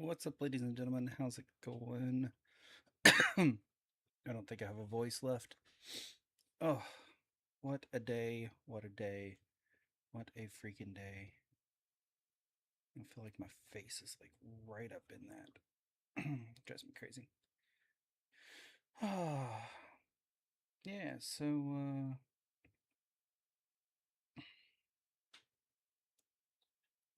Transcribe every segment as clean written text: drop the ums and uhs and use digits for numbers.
What's up, ladies and gentlemen? How's it going? I don't think I have a voice left. Oh, what a day. What a day. What a freaking day. I feel like my face is like right up in that. Drives me crazy. Yeah, so,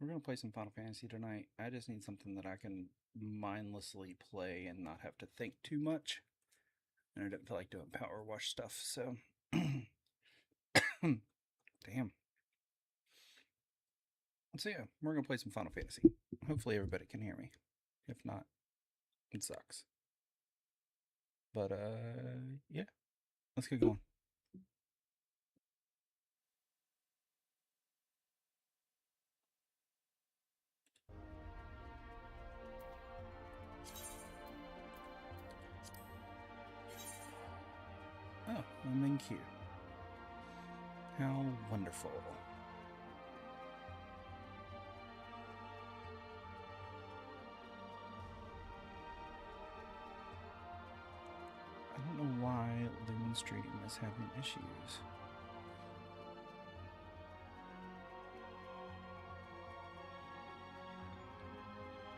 we're going to play some Final Fantasy tonight. I just need something that I can mindlessly play and not have to think too much. And I don't feel like doing power wash stuff, so. Damn. So yeah, we're gonna play some Final Fantasy. Hopefully everybody can hear me. If not, it sucks. But yeah, let's get going. Oh, I'm in queue. How wonderful. I don't know why Lumen Stream is having issues.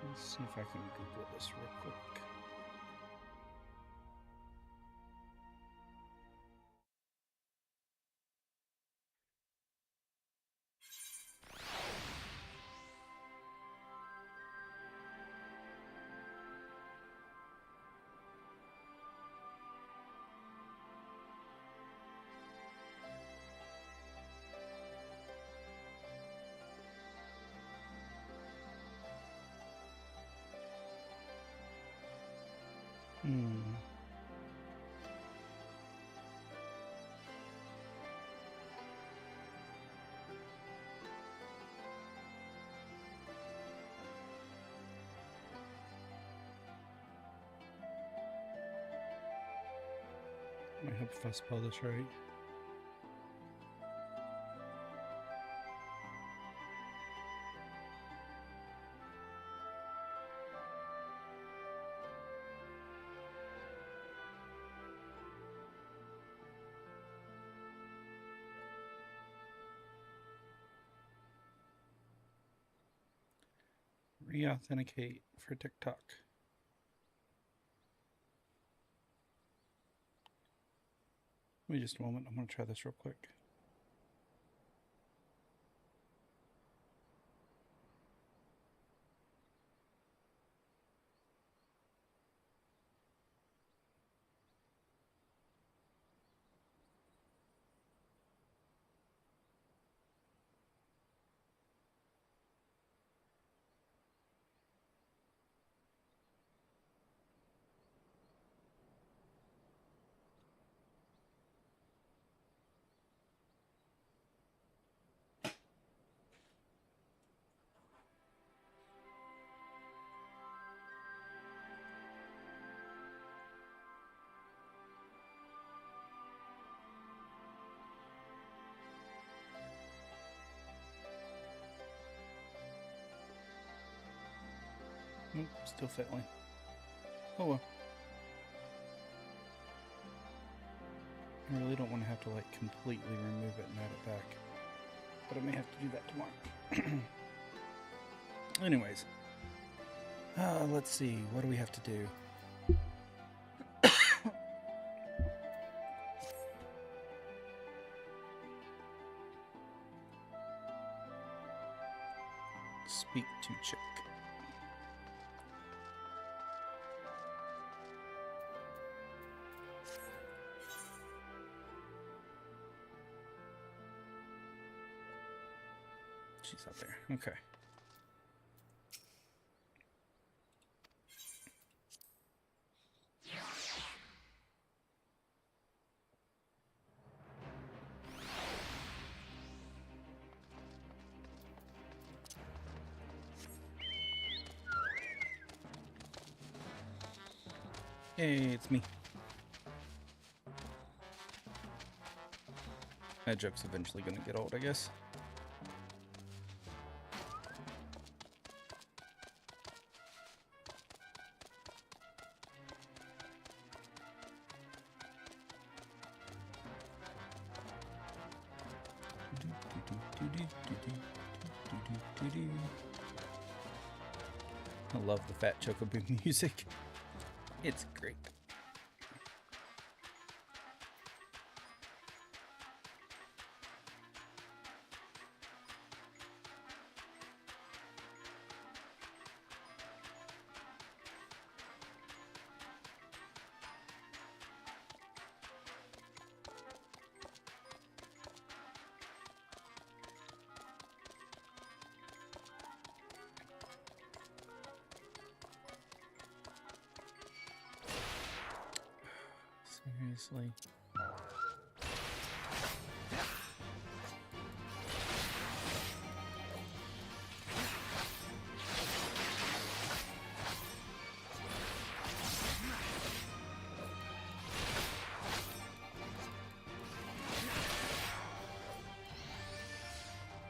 Let's see if I can Google this real quick. Hmm. I hope if I spell this right. Re-authenticate for TikTok. Give me just a moment. I'm gonna try this real quick. Nope, still failing. Oh well. I really don't want to have to like completely remove it and add it back. But I may have to do that tomorrow. Anyways. Let's see. What do we have to do? Speak to Chick. She's out there. Okay. Hey, it's me. That joke's eventually gonna get old, I guess. I love the Fat Chocobo music. It's great. Seriously.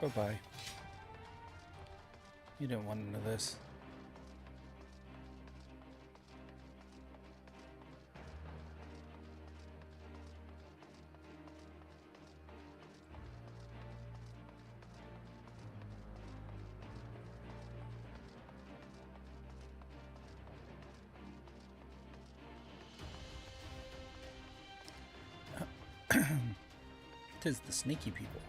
Bye-bye. You didn't want none of this. Tis the sneaky people.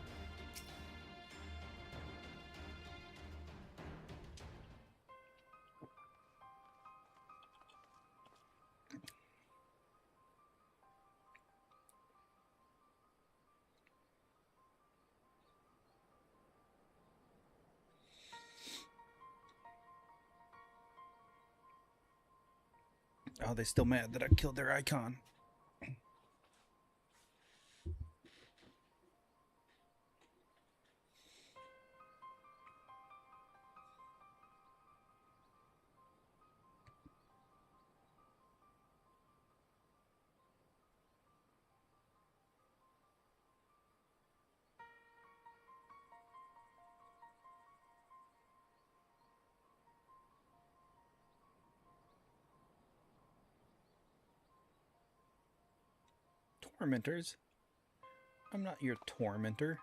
Oh, they still mad that I killed their icon. Tormentors? I'm not your tormentor.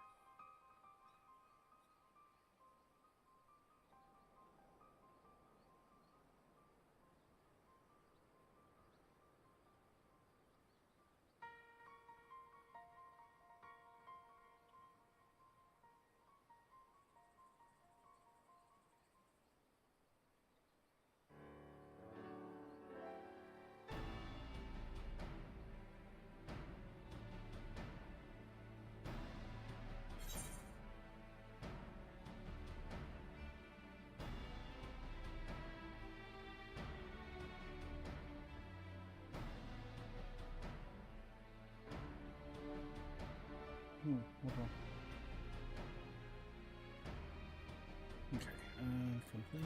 Hold on. Okay, complete.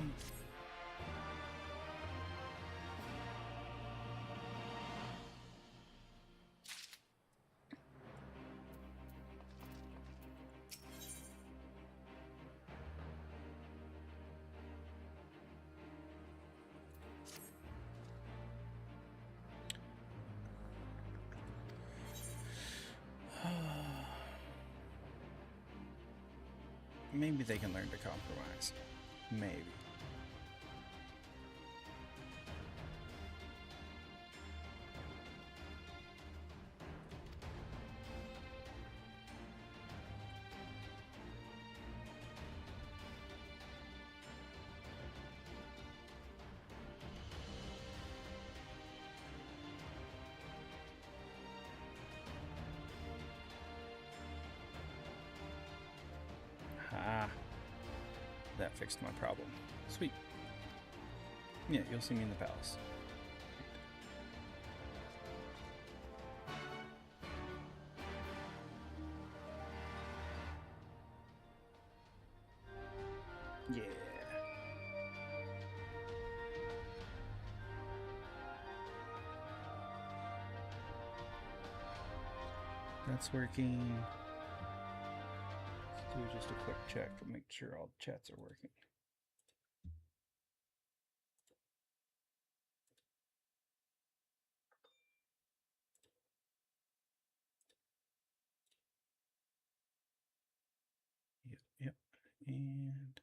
Maybe they can learn to compromise. Maybe. Ah, that fixed my problem. Sweet. Yeah, you'll see me in the palace. Yeah. That's working. Let's do just a quick check to make sure all the chats are working. And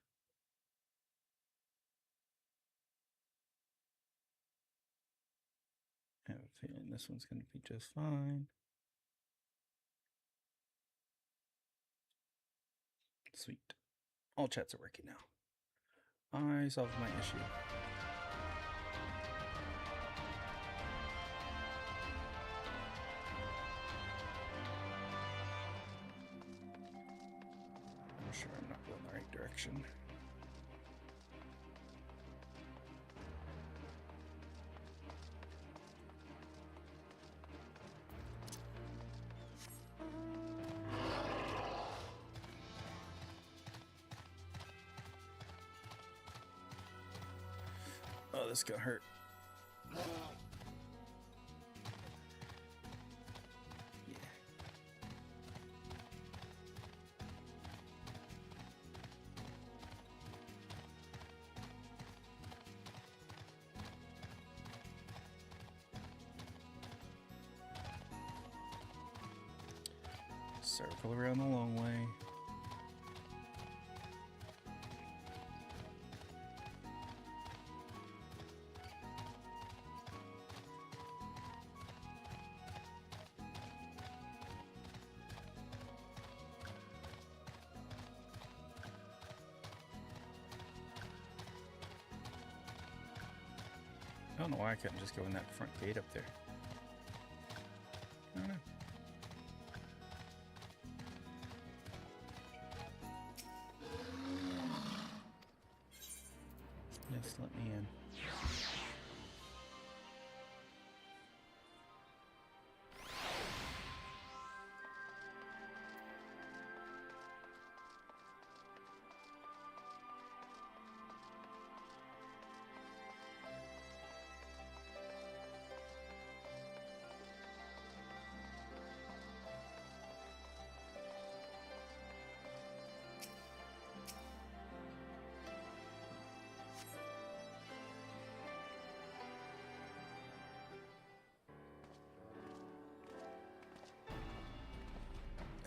I have a feeling this one's going to be just fine. Sweet. All chats are working now. I solved my issue. I'm sure I'm not going the right direction. Oh, this is gonna hurt. Yeah. Circle around the long way. I don't know why I couldn't just go in that front gate up there. I don't know. Yes, let me in.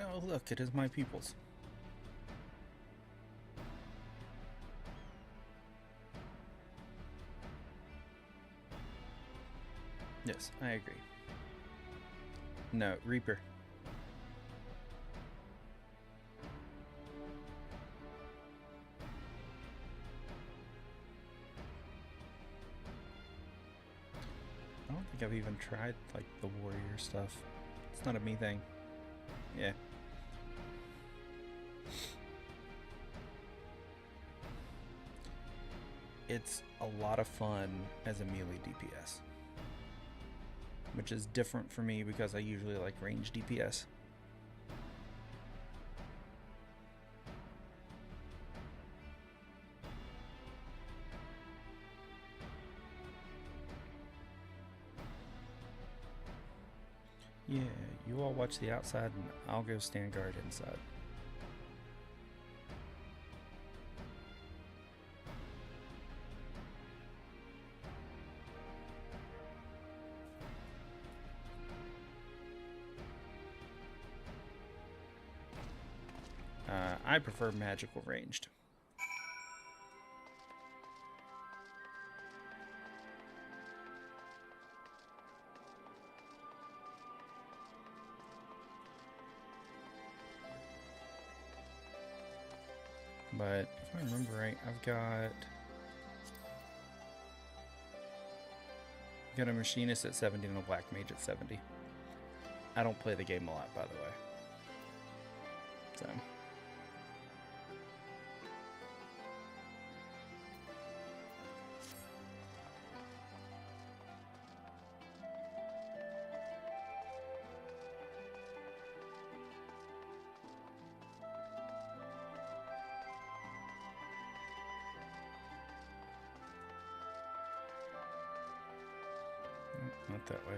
Oh, look, it is my peoples. Yes, I agree. No, Reaper. I don't think I've even tried, like, the warrior stuff. It's not a me thing. Yeah. It's a lot of fun as a melee DPS, which is different for me because I usually like range DPS. Yeah, you all watch the outside and I'll go stand guard inside. I prefer magical ranged. But if I remember right, I've got a machinist at 70 and a black mage at 70. I don't play the game a lot, by the way. So. Not that way.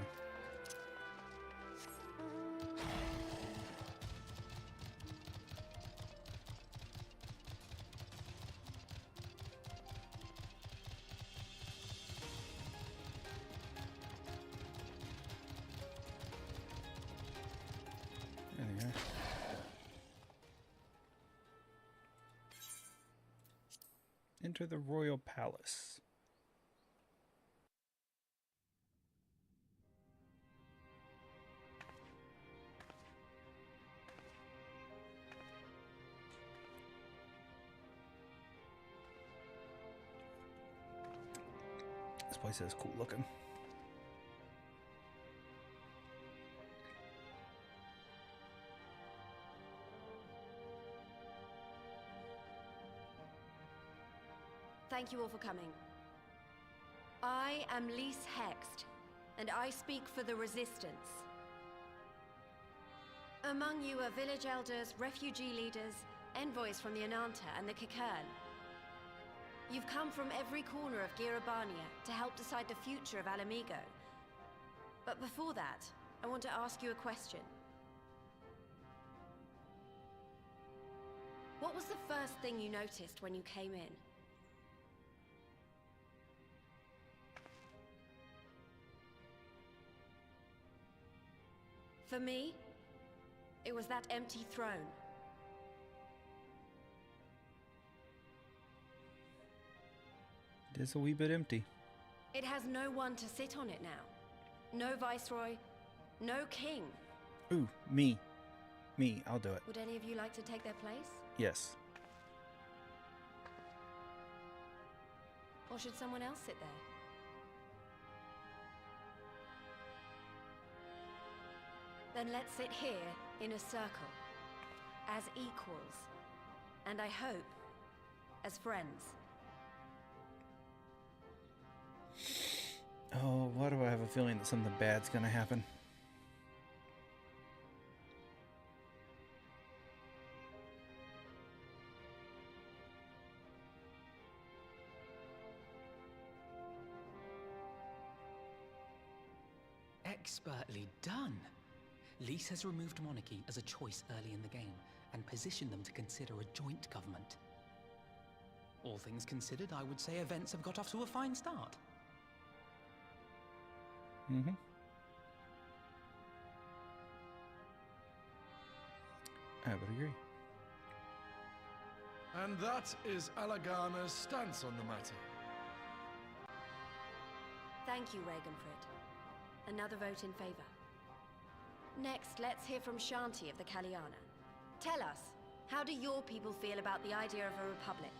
There they are. enter the royal palace. This place is cool looking. Thank you all for coming. I am Lise Hext, and I speak for the Resistance. Among you are village elders, refugee leaders, envoys from the Ananta and the Kikern. You've come from every corner of Girabania to help decide the future of Alamigo. But before that, I want to ask you a question. What was the first thing you noticed when you came in? For me, it was that empty throne. It is a wee bit empty. It has no one to sit on it now. No viceroy, no king. Ooh, me. Me, I'll do it. Would any of you like to take their place? Yes. Or should someone else sit there? Then let's sit here in a circle, as equals, and I hope, as friends. Oh, why do I have a feeling that something bad's gonna happen? Expertly done. Lise has removed monarchy as a choice early in the game and positioned them to consider a joint government. All things considered, I would say events have got off to a fine start. Mm-hmm. I would agree. And that is Alagana's stance on the matter. Thank you, Ragenfrid. Another vote in favor. Next, let's hear from Shanti of the Kalyana. Tell us, how do your people feel about the idea of a republic?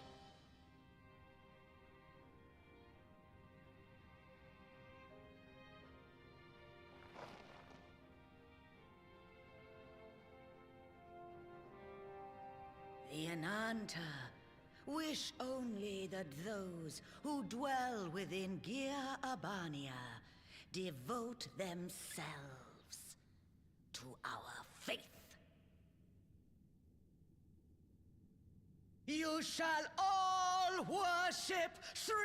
The Ananta wish only that those who dwell within Girabania devote themselves to our faith. You shall all worship Sri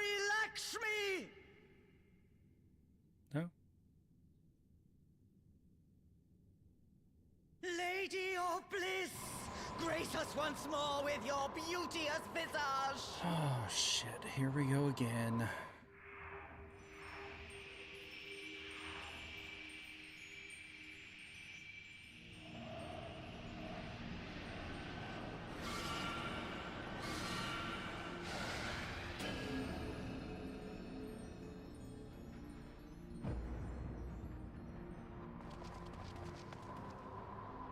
Lakshmi! No? Lady of bliss, grace us once more with your beauteous visage! Oh, shit. Here we go again.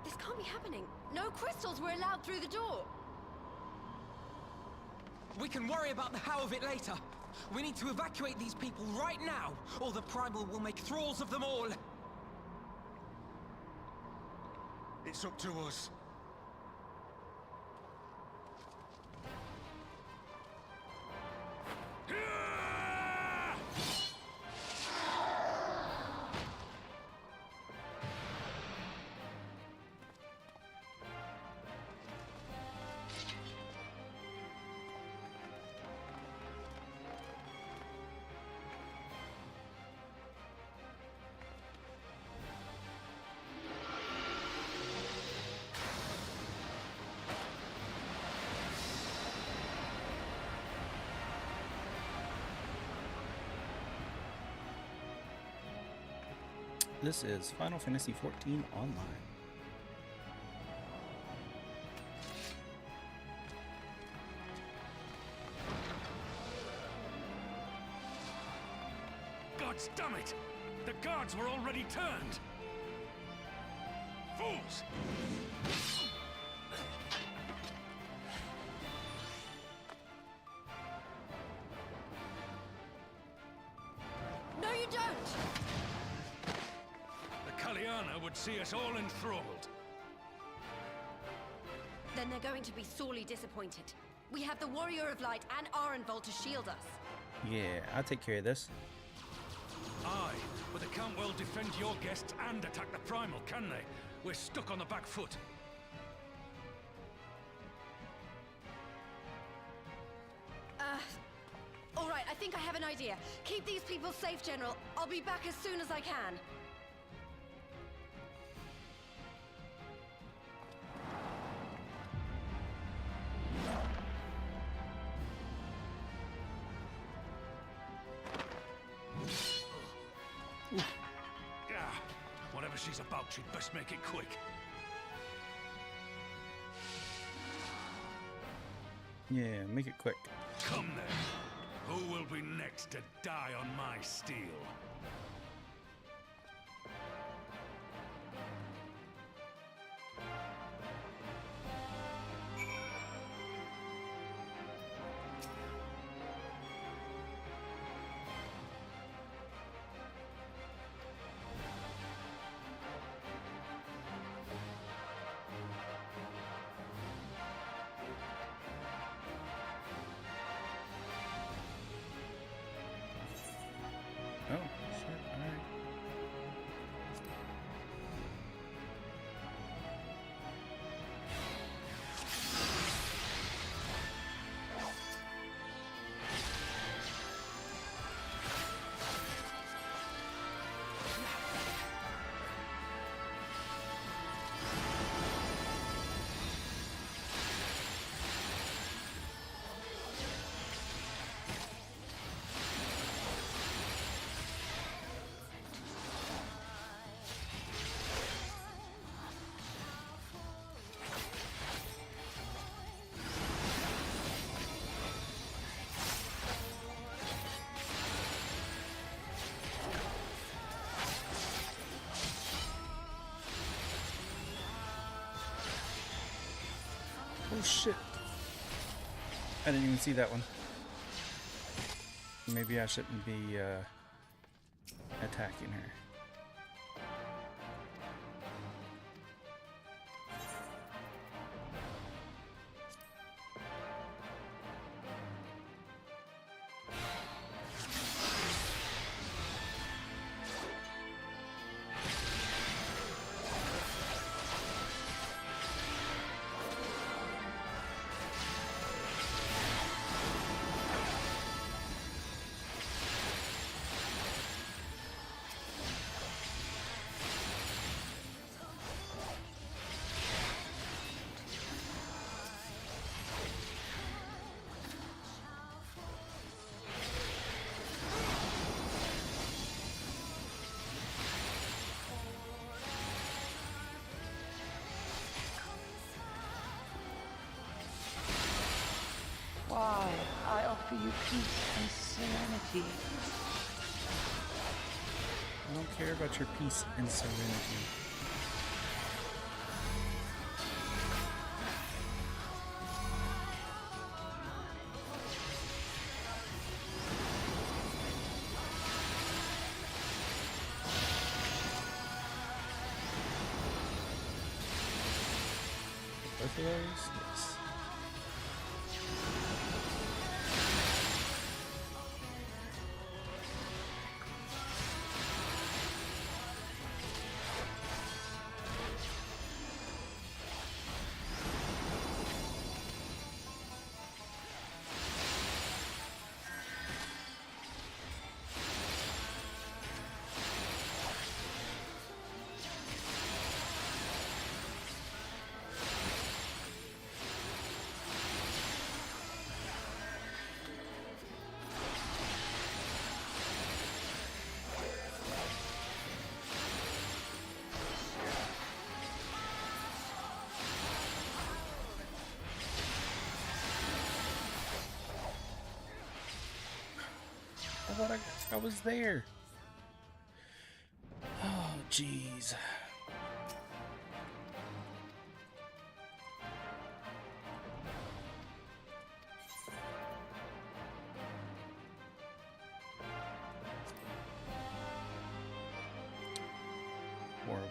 This can't be happening. No crystals were allowed through the door. We can worry about the how of it later. We need to evacuate these people right now, or the Primal will make thralls of them all. It's up to us. This is Final Fantasy XIV Online. guards were already turned! Fools! No, you don't! The Kaliana would see us all enthralled. Then they're going to be sorely disappointed. We have the Warrior of Light and Arenvold to shield us. Yeah, I'll take care of this. Aye, but they can't well defend your guests and attack the Primal, can they? We're stuck on the back foot. All right, I think I have an idea. Keep these people safe, General. I'll be back as soon as I can. Ah, whatever she's about, she'd best make it quick. Yeah, make it quick. Come then. Who will be next to die on my steel? Oh, shit, alright. Oh shit. I didn't even see that one. Maybe I shouldn't be attacking her. Why, I offer you peace and serenity. I don't care about your peace and serenity. Both of those? Yes. I thought I was there. jeez. Horrible.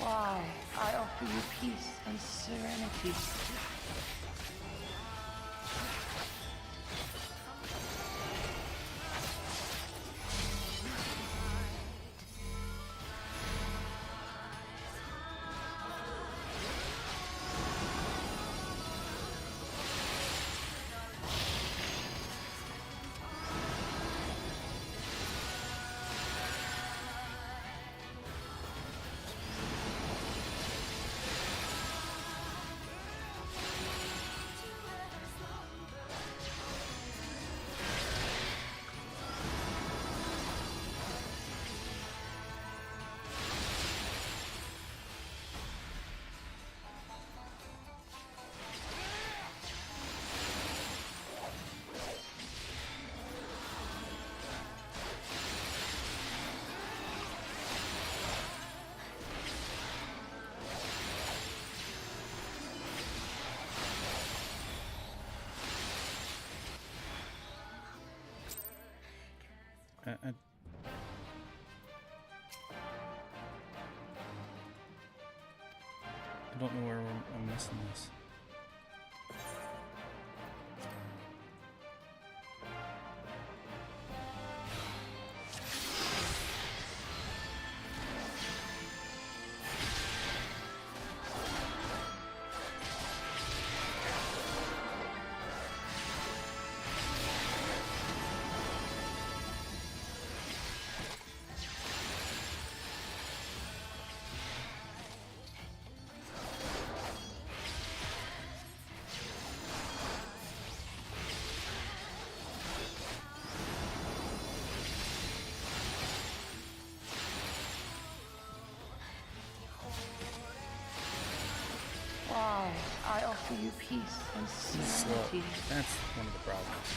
Why, I offer you peace and serenity. I don't know where I'm missing this. Why, I offer you peace and He's slow. serenity. That's one of the problems.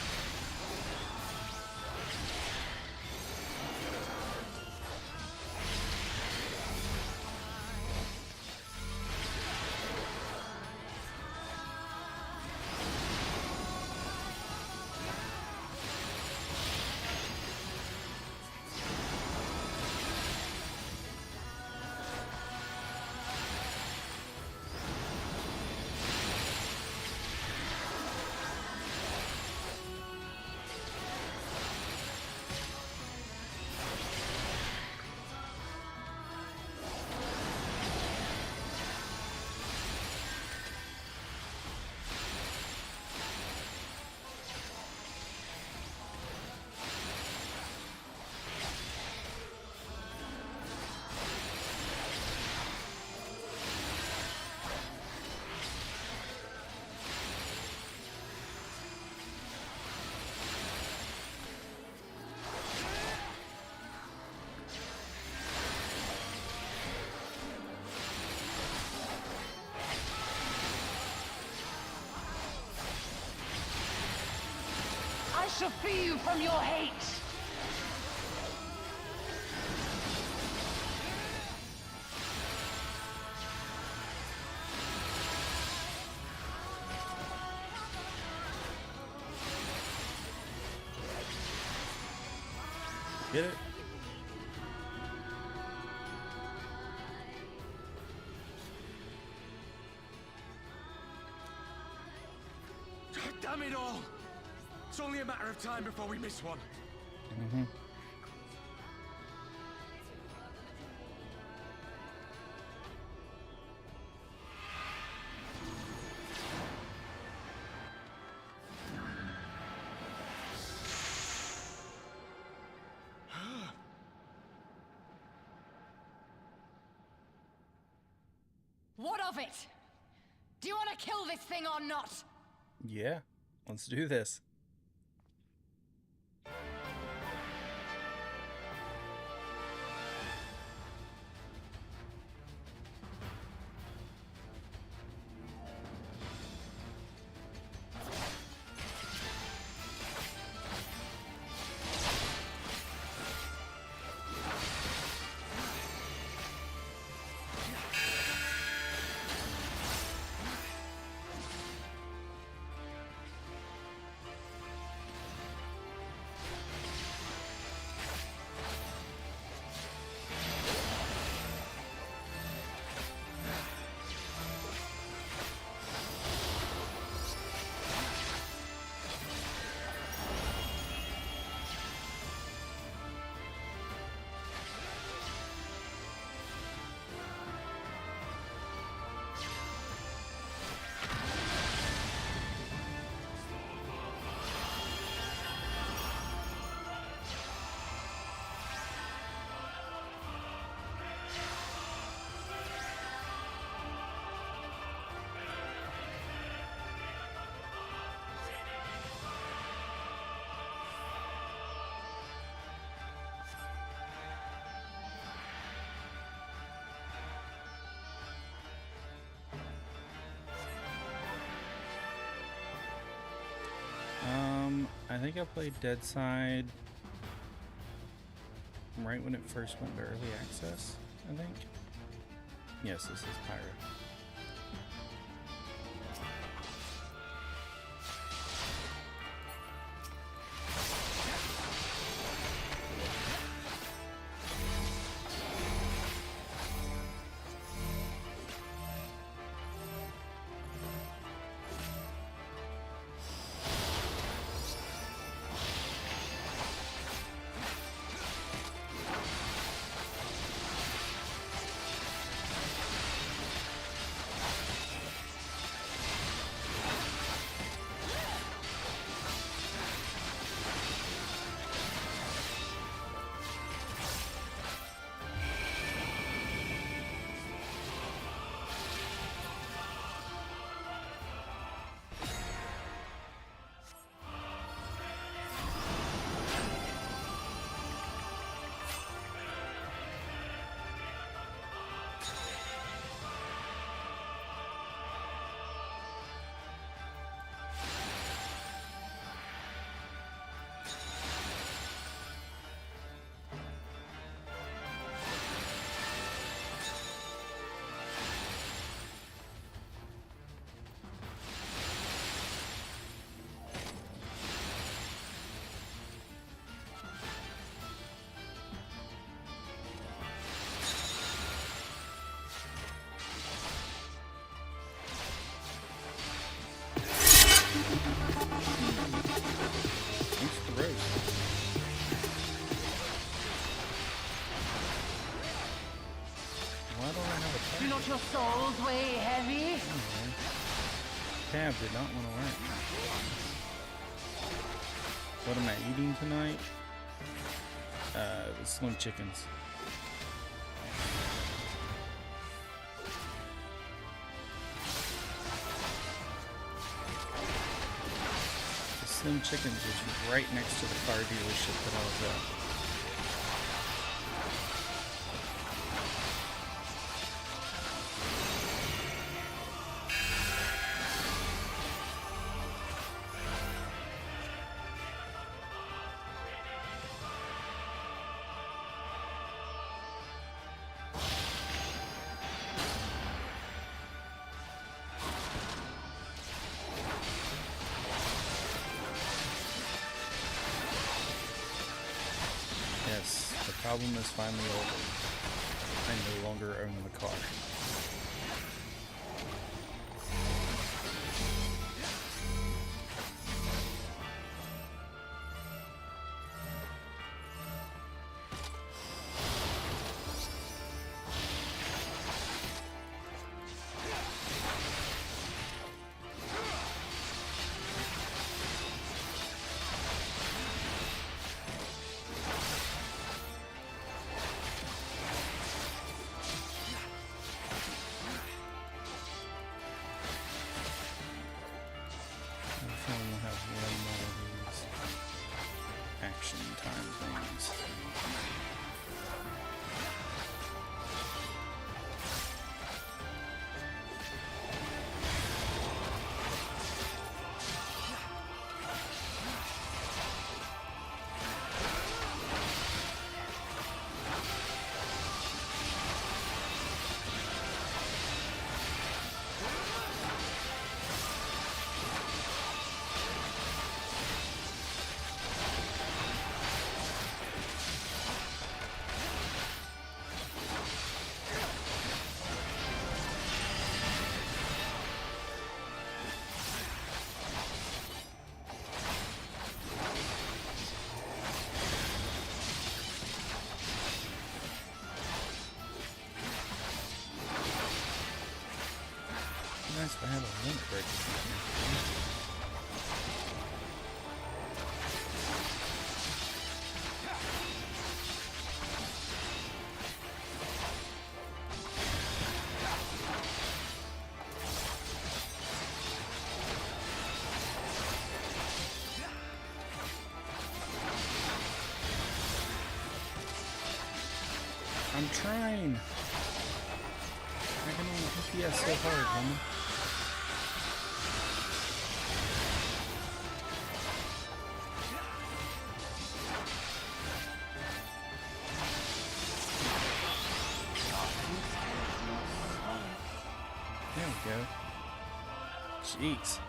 I shall free you from your hate. Get it? Damn it all! It's only a matter of time before we miss one. Mm-hmm. of it! Do you want to kill this thing or not? Yeah, let's do this. I think I played Dead Side right when it first went to early access, I think. Yes, this is Pyro. Do not your souls weigh heavy? Tab did not want to work. What am I eating tonight? The Slim Chickens. The Slim Chickens was right next to the car dealership that I was at. Yes, the problem is finally over. I no longer own the car. reaction time things. Nice if I have a link break or something. I'm trying. I can only DPS so hard, woman. There we go. Jeez.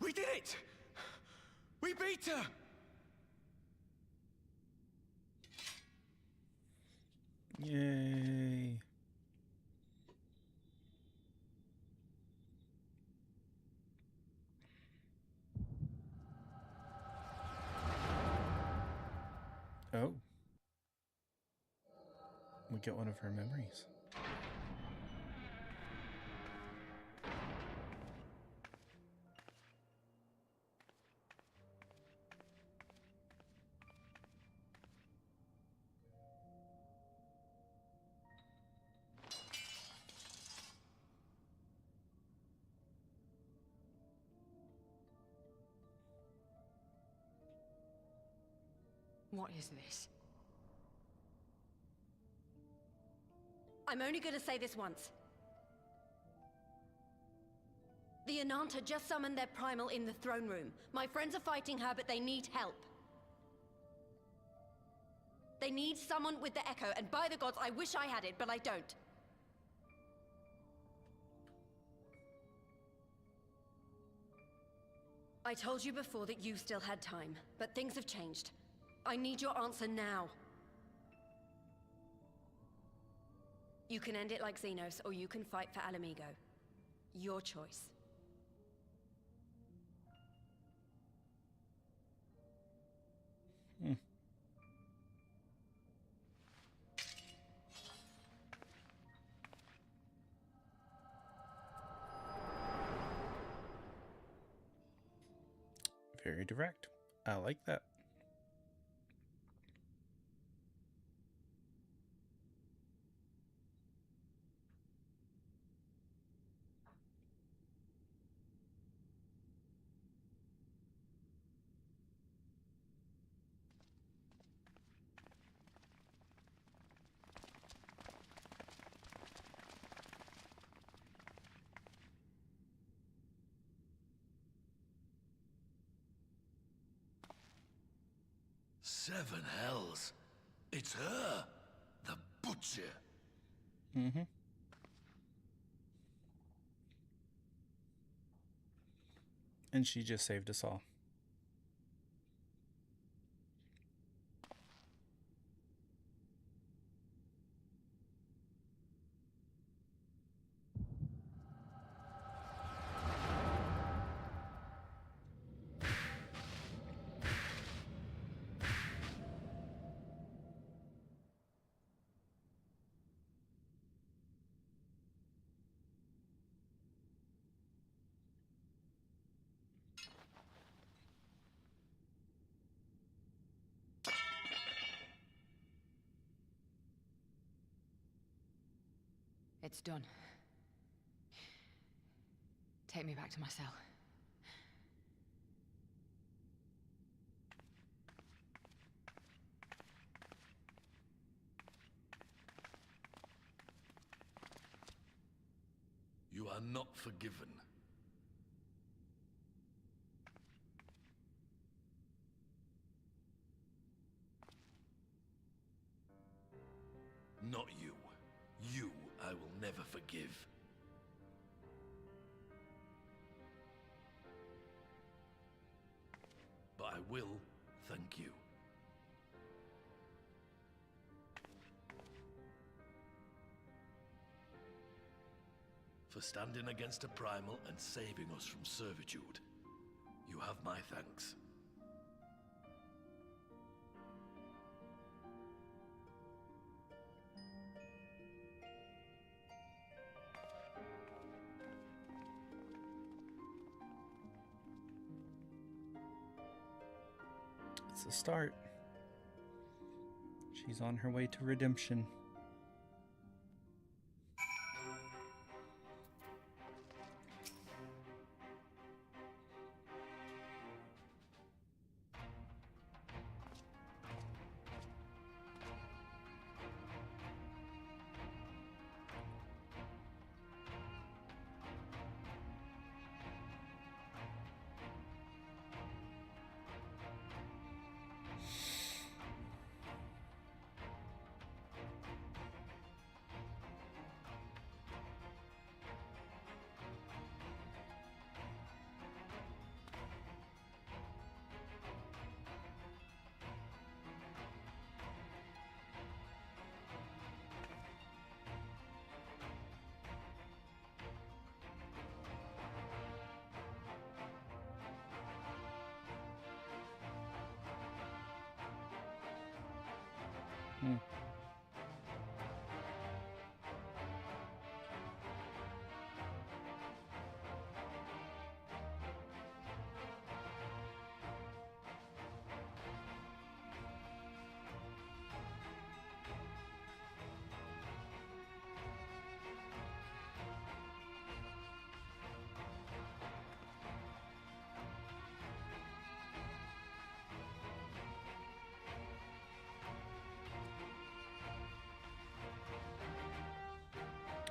We did it! We beat her! Yay. Oh. We get one of her memories. What is this? I'm only gonna say this once. The Ananta just summoned their primal in the throne room. My friends are fighting her, but they need help. They need someone with the Echo, and by the gods, I wish I had it, but I don't. I told you before that you still had time, but things have changed. I need your answer now. You can end it like Xenos, or you can fight for Alamigo. Your choice. Very direct. I like that. Seven hells. It's her. The Butcher. Mm-hmm. And she just saved us all. It's done. Take me back to my cell. You are not forgiven. Not you. You I will never forgive. But I will thank you. For standing against a primal and saving us from servitude. You have my thanks. It's a start. She's on her way to redemption. Hmm.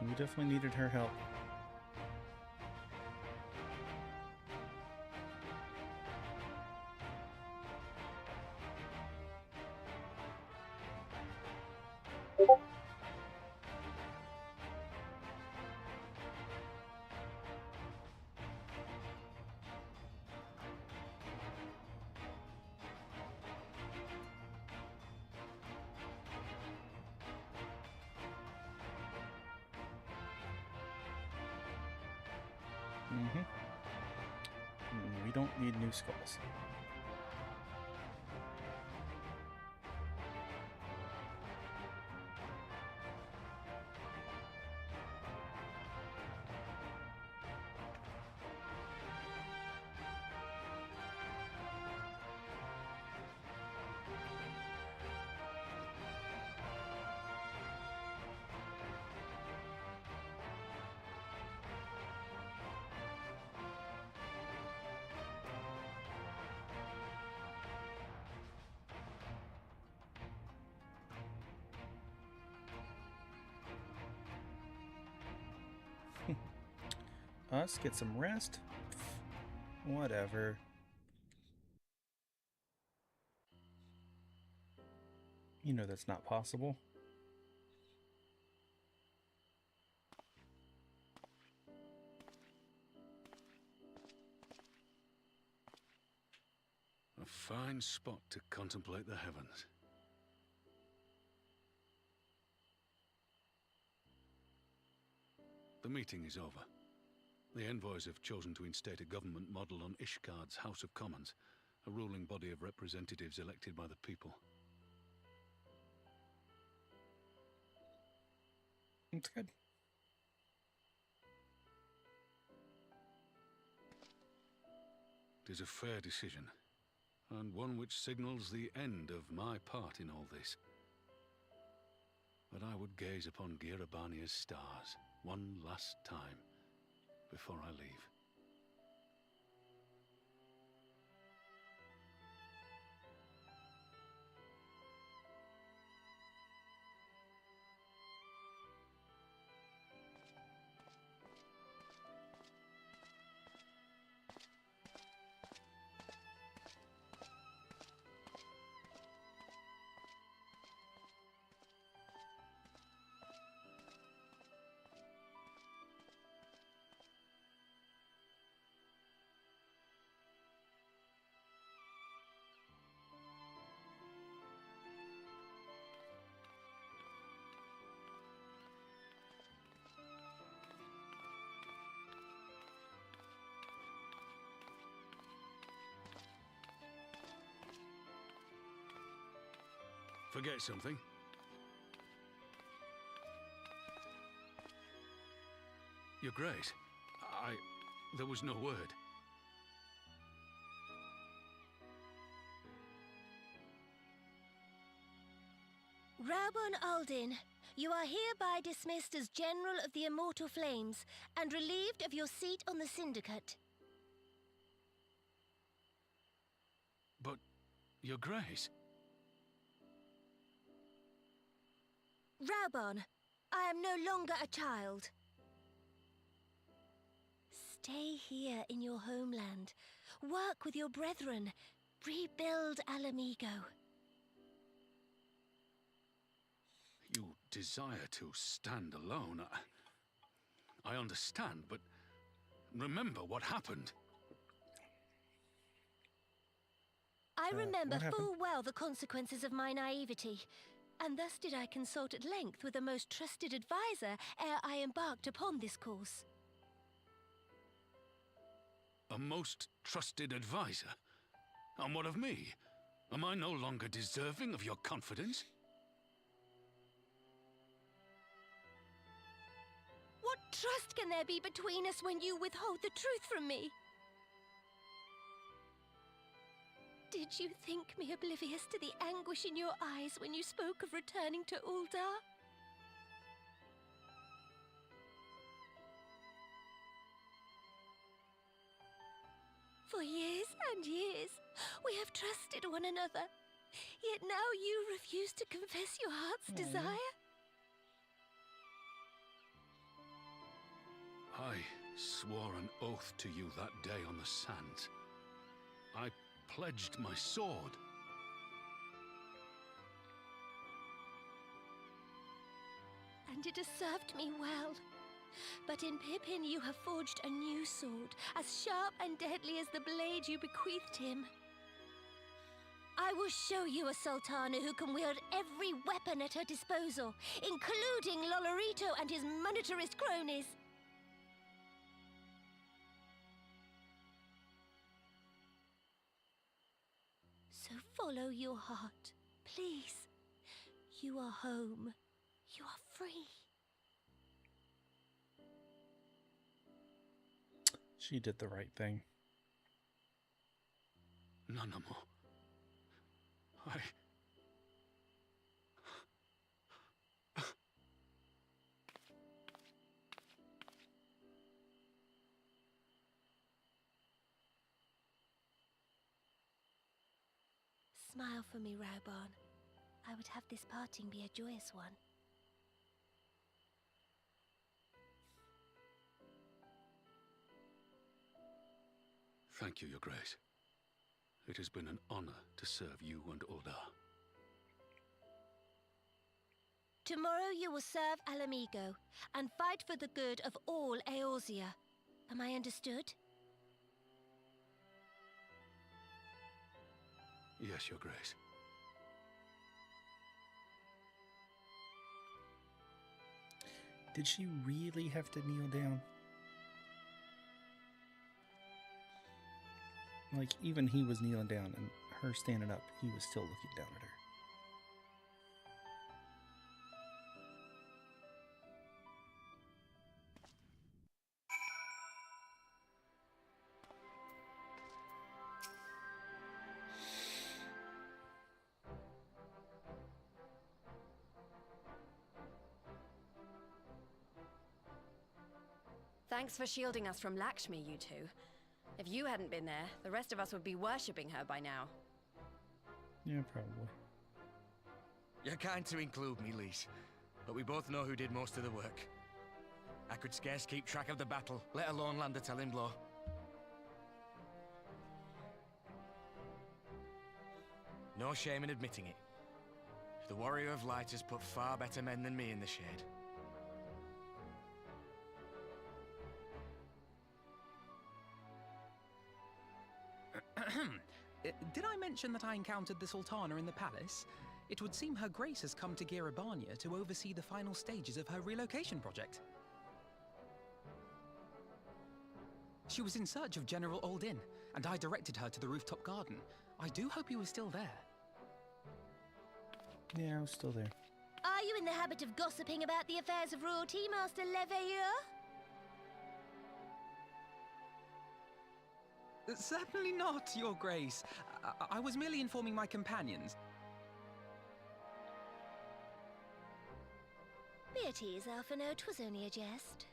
We definitely needed her help. We don't need new skulls. Us get some rest? Whatever. You know that's not possible. A fine spot to contemplate the heavens. The meeting is over. The envoys have chosen to instate a government model on Ishgard's House of Commons, a ruling body of representatives elected by the people. It's good. It is a fair decision, and one which signals the end of my part in all this. But I would gaze upon Girabania's stars, one last time before I leave. Forget something? Your Grace, there was no word. Rabon Aldin, you are hereby dismissed as General of the Immortal Flames and relieved of your seat on the Syndicate. But, Your Grace... Rabon, I am no longer a child. Stay here in your homeland. Work with your brethren. Rebuild Alamigo. You desire to stand alone. I understand, but remember what happened. I remember what happened? full well the consequences of my naivety, and thus did I consult at length with a most trusted advisor ere I embarked upon this course. A most trusted advisor? And what of me? Am I no longer deserving of your confidence? What trust can there be between us when you withhold the truth from me? Did you think me oblivious to the anguish in your eyes when you spoke of returning to Uldar? For years and years, we have trusted one another. Yet now you refuse to confess your heart's desire? I swore an oath to you that day on the sands. I pledged my sword. And it has served me well. But in Pippin you have forged a new sword, as sharp and deadly as the blade you bequeathed him. I will show you a Sultana who can wield every weapon at her disposal, including Lolorito and his monetarist cronies. So follow your heart, please. You are home. You are free. She did the right thing. Nanamo. Smile for me, Raubon. I would have this parting be a joyous one. Thank you, Your Grace. It has been an honor to serve you and Uldar. Tomorrow you will serve Alamigo and fight for the good of all Eorzea. Am I understood? Yes, Your Grace. Did she really have to kneel down? Like, even he was kneeling down and her standing up, he was still looking down at her. Thanks for shielding us from Lakshmi, you two. If you hadn't been there, the rest of us would be worshipping her by now. Yeah, probably. You're kind to include me, Lise, but we both know who did most of the work. I could scarce keep track of the battle, let alone land a telling blow. No shame in admitting it. The Warrior of Light has put far better men than me in the shade. Did I mention that I encountered the Sultana in the palace? It would seem Her Grace has come to Girabania to oversee the final stages of her relocation project. She was in search of General Oldin, and I directed her to the rooftop garden. I do hope he was still there. Yeah, I was still there. Are you in the habit of gossiping about the affairs of royalty, Master Leveilleur? Certainly not, Your Grace. I was merely informing my companions. Be at ease, Alphino. 'Twas only a jest.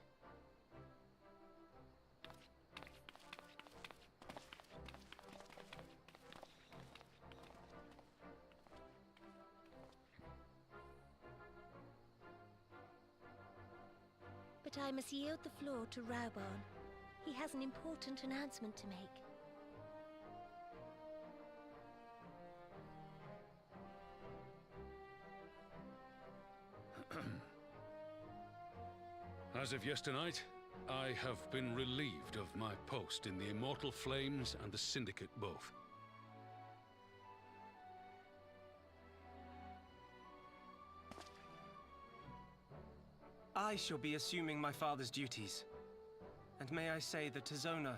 But I must yield the floor to Rauban. He has an important announcement to make. As of yesternight, I have been relieved of my post in the Immortal Flames and the Syndicate both. I shall be assuming my father's duties. And may I say that Tizona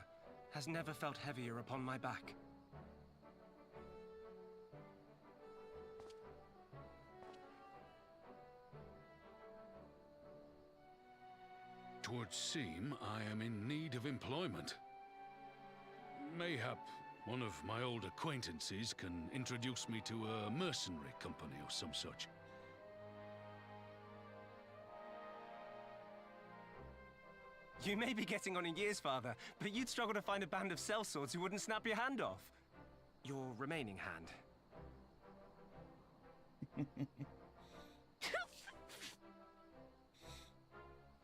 has never felt heavier upon my back. Twould seem I am in need of employment. Mayhap one of my old acquaintances can introduce me to a mercenary company or some such. You may be getting on in years, father, but you'd struggle to find a band of sellswords who wouldn't snap your hand off. Your remaining hand.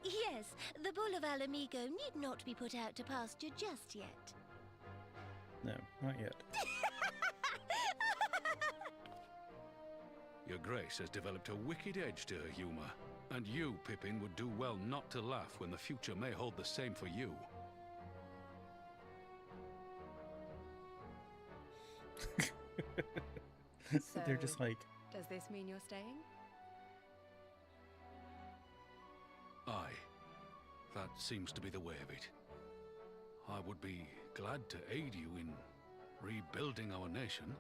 Yes, the Bull of Alamigo need not be put out to pasture just yet. No, not yet. Your Grace has developed a wicked edge to her humor, and you, Pippin, would do well not to laugh when the future may hold the same for you. They're just like... Does this mean you're staying? Aye. That seems to be the way of it. I would be glad to aid you in rebuilding our nation,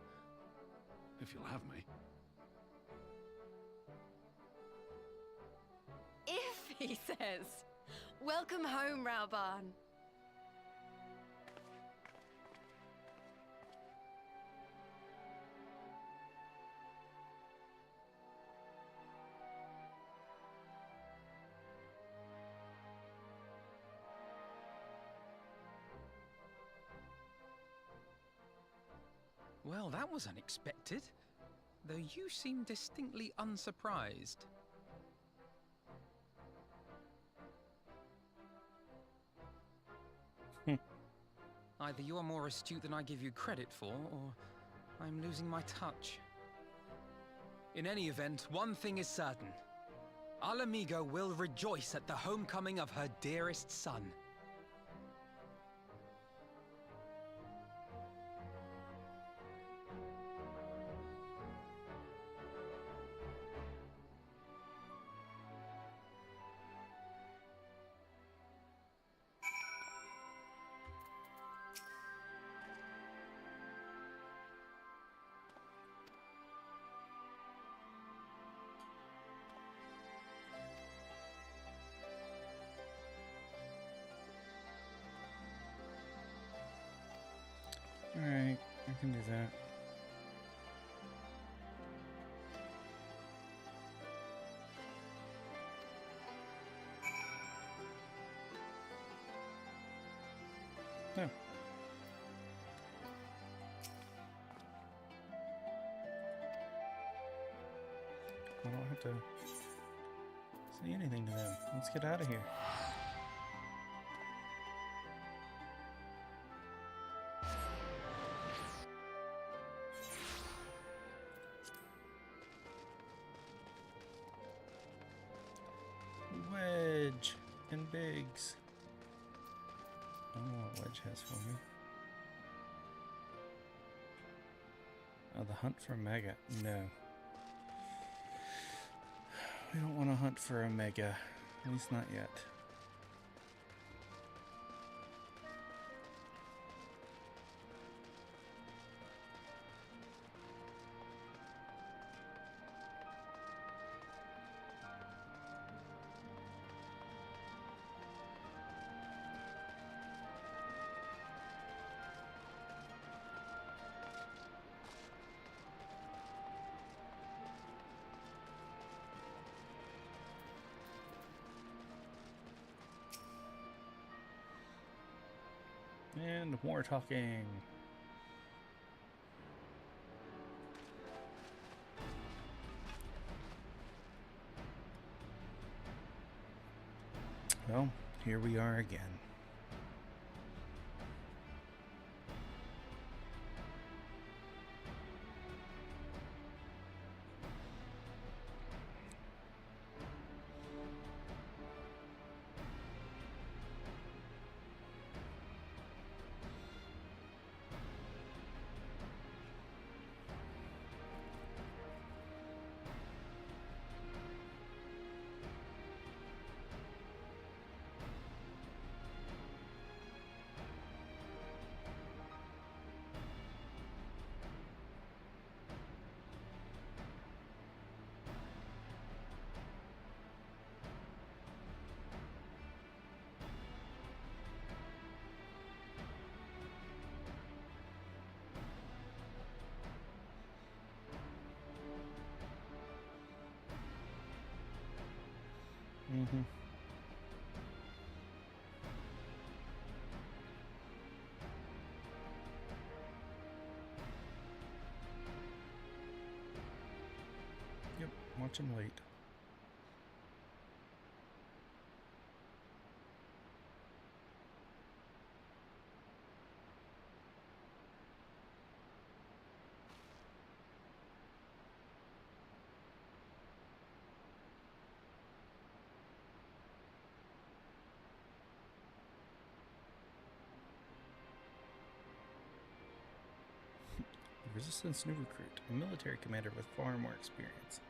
if you'll have me. If, he says. Welcome home, Rauban. Well, that was unexpected. Though you seem distinctly unsurprised. Either you are more astute than I give you credit for, or I'm losing my touch. In any event, one thing is certain. Alamigo will rejoice at the homecoming of her dearest son. Alright, I can do that. I don't have to say anything to them. Let's get out of here. Wedge and Biggs. I don't know what Wedge has for me. Oh, the hunt for Mega. No. We don't want to hunt for a Mega. At least not yet. And more talking. Well, here we are again. Mm-hmm. Yep, watch him wait. Resistance new recruit, a military commander with far more experience.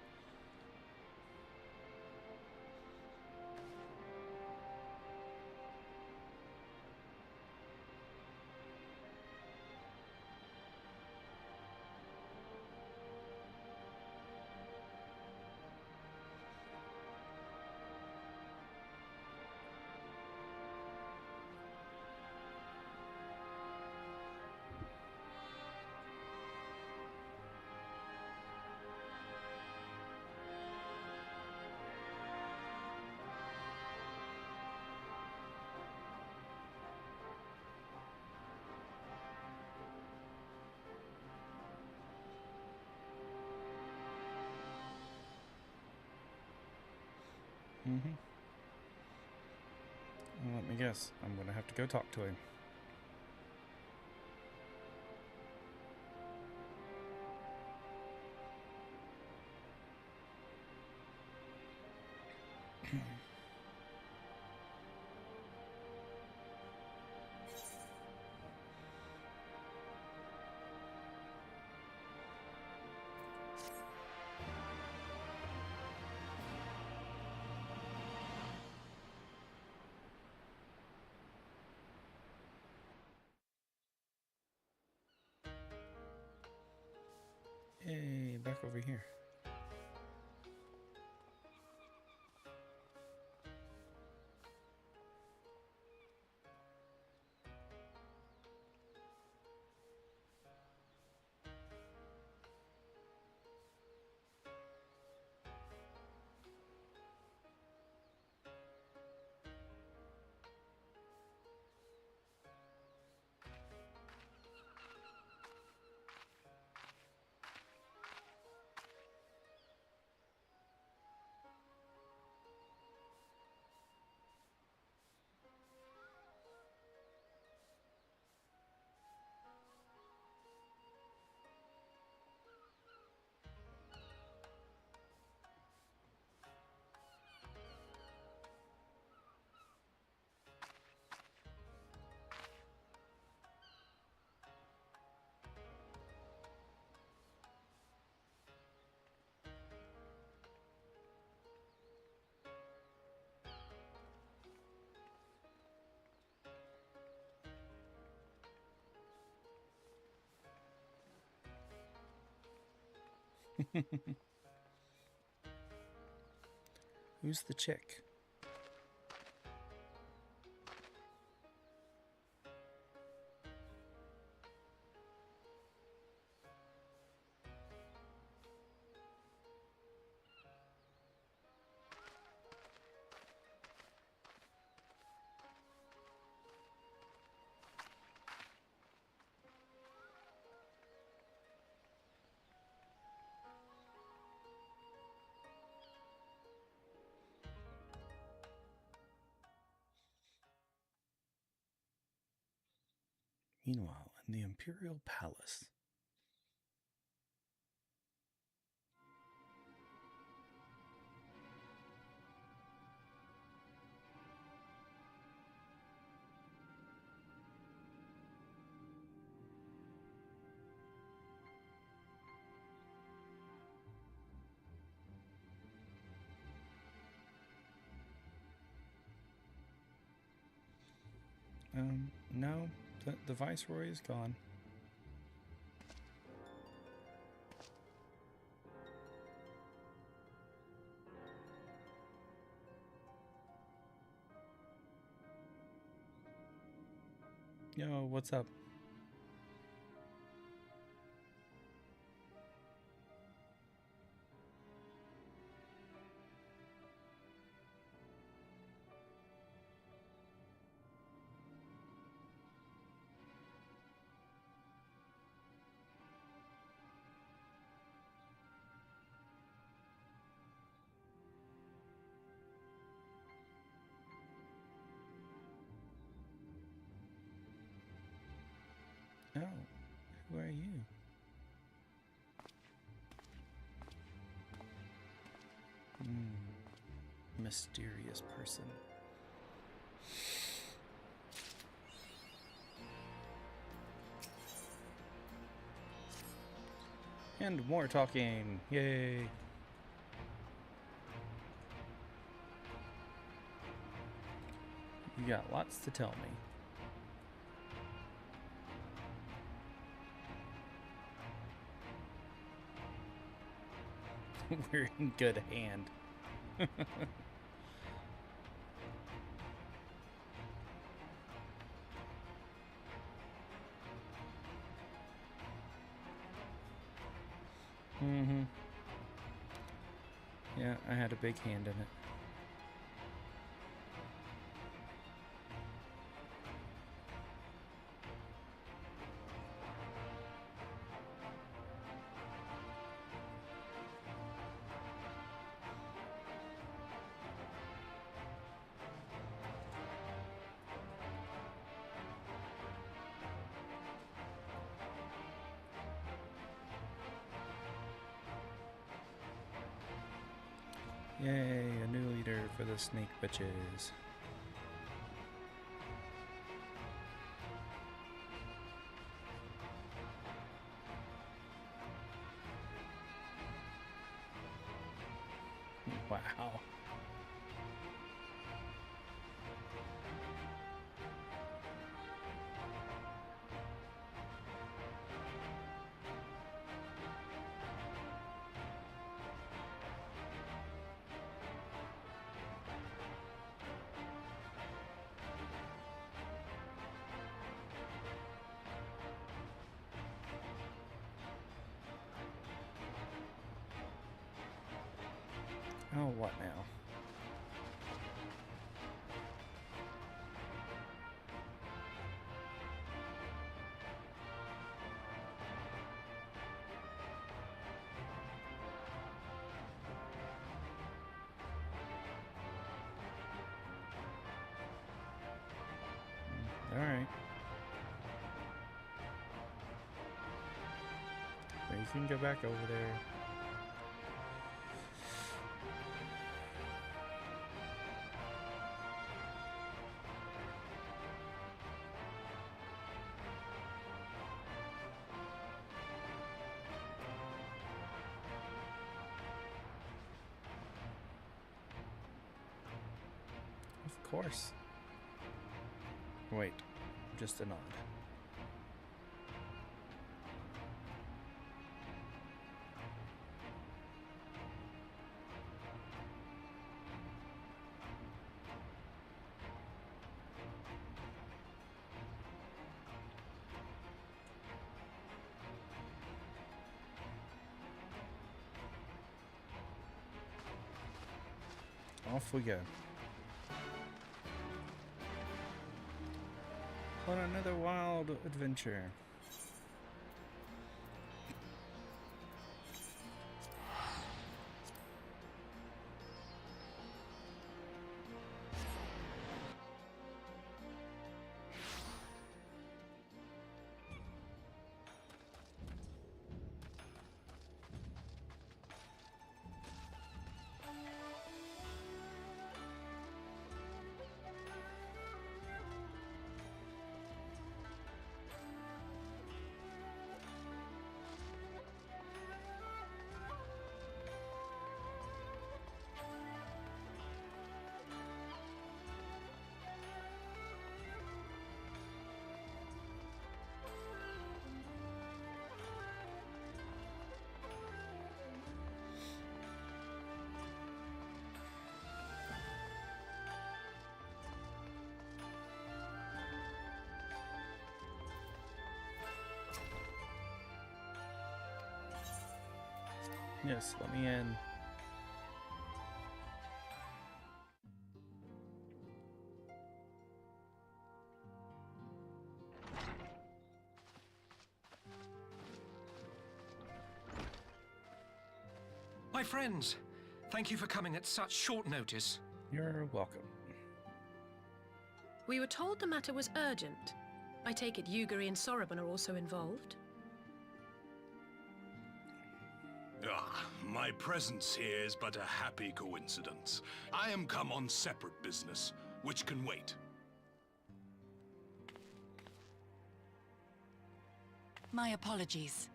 Mm-hmm. Well, let me guess. I'm gonna have to go talk to him. Hey, back over here. Who's the chick? Meanwhile, in the Imperial Palace. No, the Viceroy is gone. Yo, what's up? Oh, who are you? Mysterious person. And more talking. Yay. You got lots to tell me. We're in good hand. Yeah, I had a big hand in it. Yay, a new leader for the snake bitches. Wow. Oh, what now? All right. Well, you can go back over there. Of course. Wait, just a nod. off we go. On another wild adventure. Yes, let me in. My friends, thank you for coming at such short notice. You're welcome. We were told the matter was urgent. I take it Yugiri and Soroban are also involved? My presence here is but a happy coincidence. I am come on separate business, which can wait. My apologies.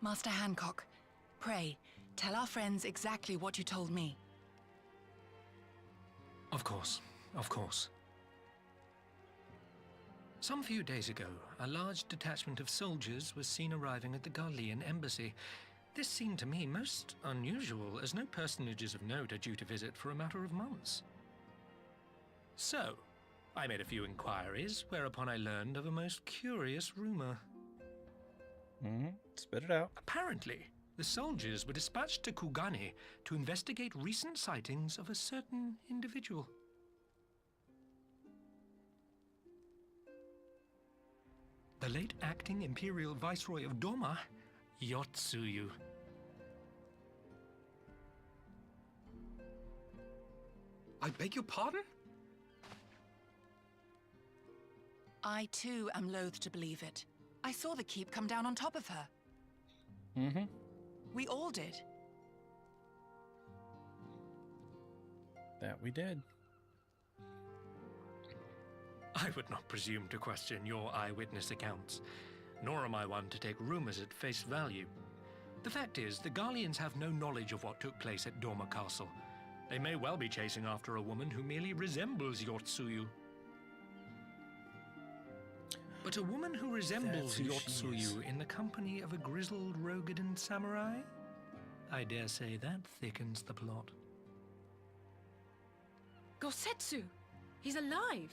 Master Hancock, pray, tell our friends exactly what you told me. Of course, of course. Some few days ago, a large detachment of soldiers was seen arriving at the Garlean embassy. This seemed to me most unusual, as no personages of note are due to visit for a matter of months. So, I made a few inquiries, whereupon I learned of a most curious rumor. Spit it out. Apparently, the soldiers were dispatched to Kugani to investigate recent sightings of a certain individual. The late acting Imperial Viceroy of Doma, Yotsuyu. I beg your pardon? I too am loath to believe it. I saw the keep come down on top of her. We all did. That we did. I would not presume to question your eyewitness accounts, nor am I one to take rumors at face value. The fact is, the Garleans have no knowledge of what took place at Doma Castle. They may well be chasing after a woman who merely resembles Yotsuyu. But a woman who resembles Yotsuyu in the company of a grizzled Rogadan samurai? I dare say that thickens the plot. Gosetsu! He's alive!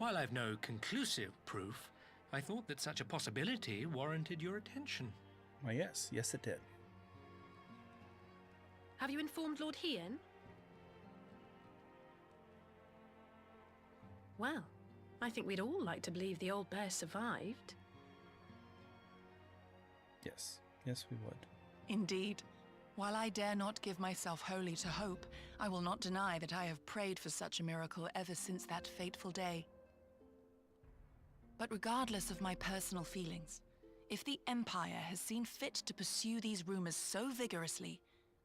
While I've no conclusive proof, I thought that such a possibility warranted your attention. Why, yes. Yes, it did. Have you informed Lord Hien? Well, I think we'd all like to believe the old bear survived. Yes. Yes, we would. Indeed. While I dare not give myself wholly to hope, I will not deny that I have prayed for such a miracle ever since that fateful day. But regardless of my personal feelings, if the Empire has seen fit to pursue these rumors so vigorously,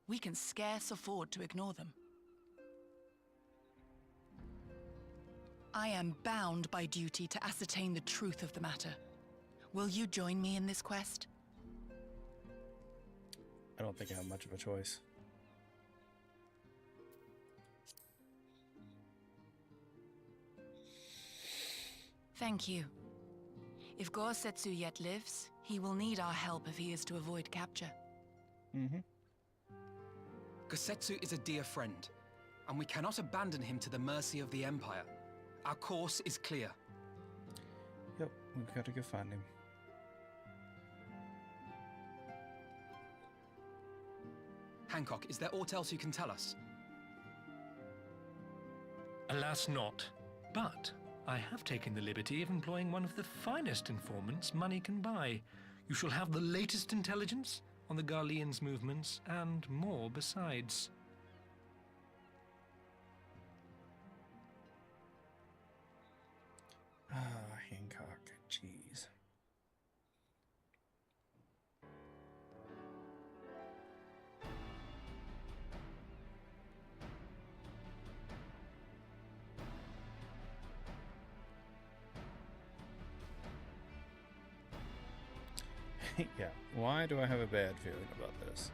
we can scarce afford to ignore them. I am bound by duty to ascertain the truth of the matter. Will you join me in this quest? I don't think I have much of a choice. Thank you. If Gosetsu yet lives, he will need our help if he is to avoid capture. Gosetsu is a dear friend, and we cannot abandon him to the mercy of the Empire. Our course is clear. Yep, we've got to go find him. Hancock, is there aught else you can tell us? Alas not. But I have taken the liberty of employing one of the finest informants money can buy. You shall have the latest intelligence on the Garleans' movements, and more besides. Ah, Hancock, jeez. Yeah, why do I have a bad feeling about this?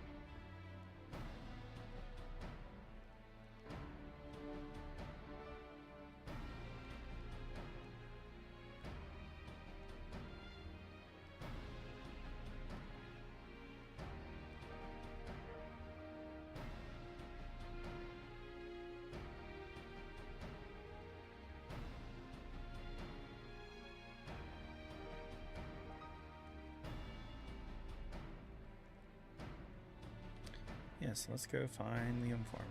Yes, let's go find the informant.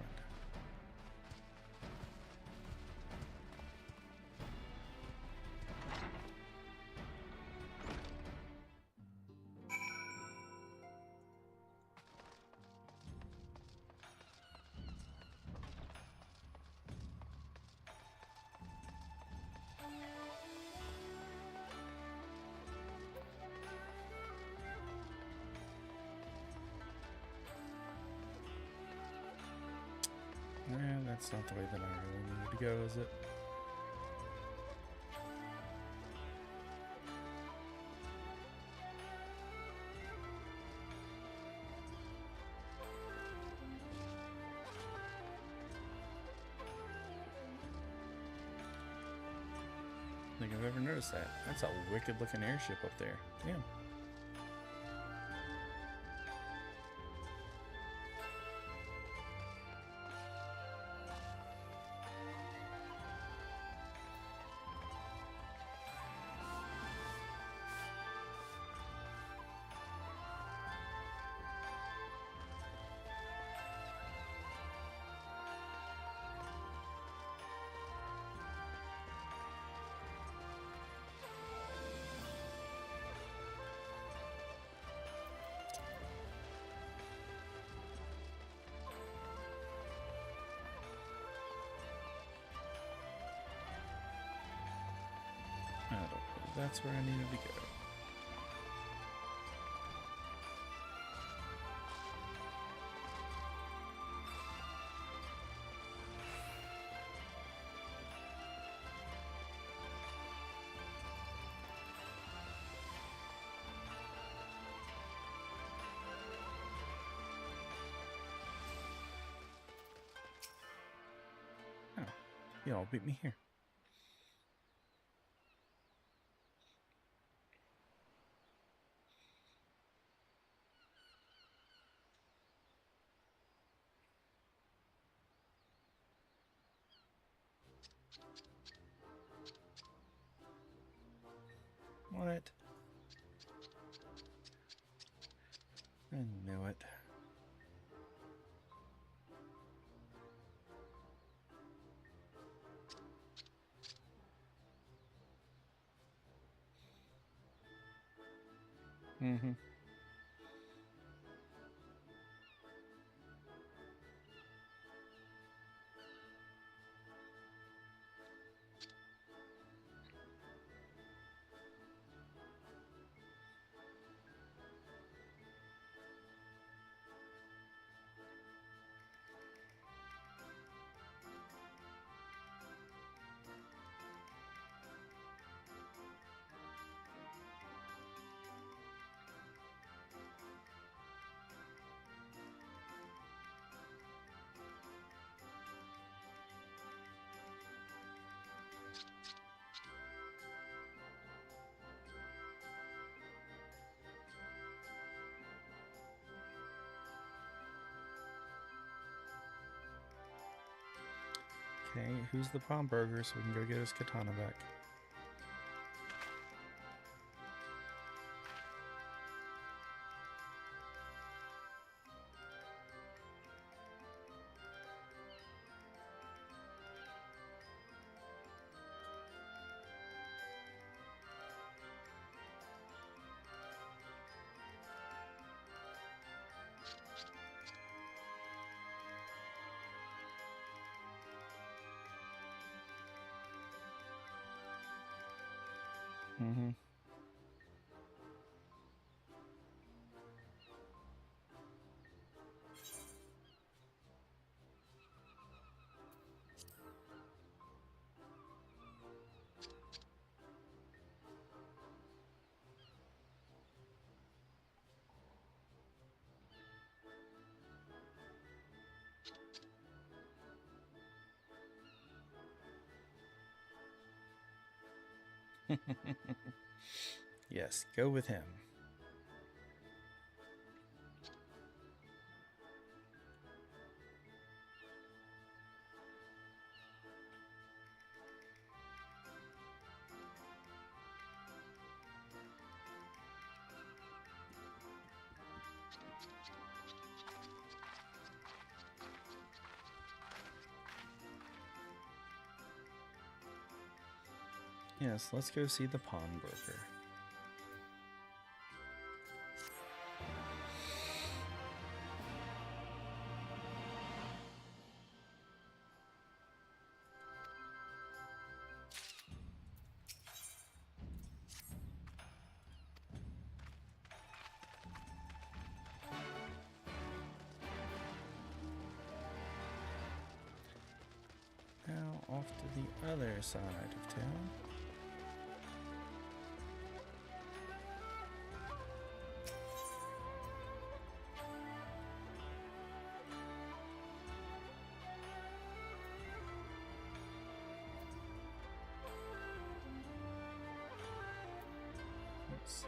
That's not the way that I really needed to go, is it? I don't think I've ever noticed that. That's a wicked looking airship up there. Damn. I don't know. That's where I needed to go. Oh, y'all beat me here. What? I knew it. Mm-hmm. Okay, who's the palm burger so we can go get his katana back? Mm-hmm. Yes, go with him. Yes, let's go see the pawnbroker. Now off to the other side of town. Let's see.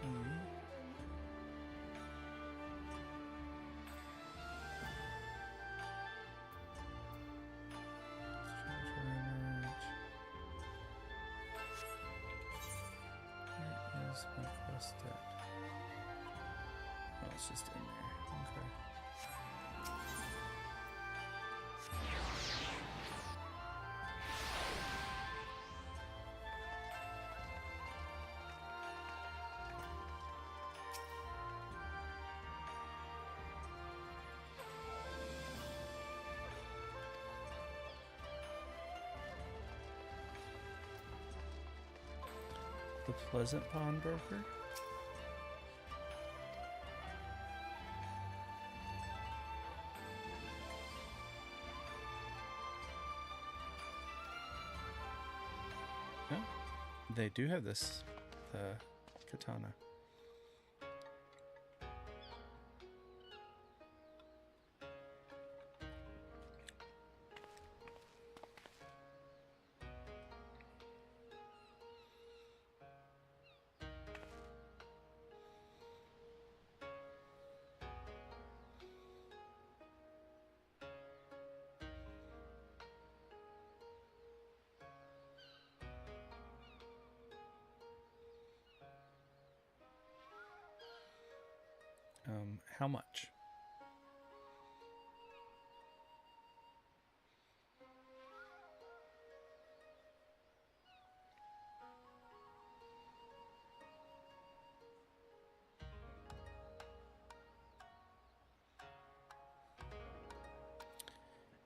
Where is my quest at? Oh, it's just in there. Okay. The Pleasant Pawnbroker? Oh, they do have this katana. How much?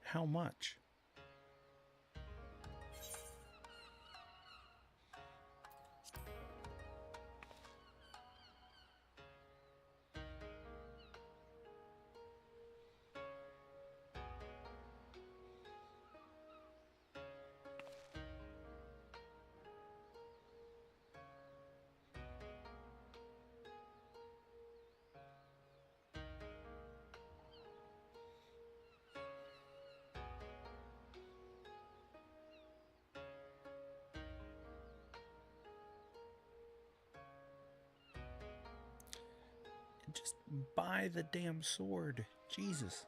How much? Just buy the damn sword. Jesus.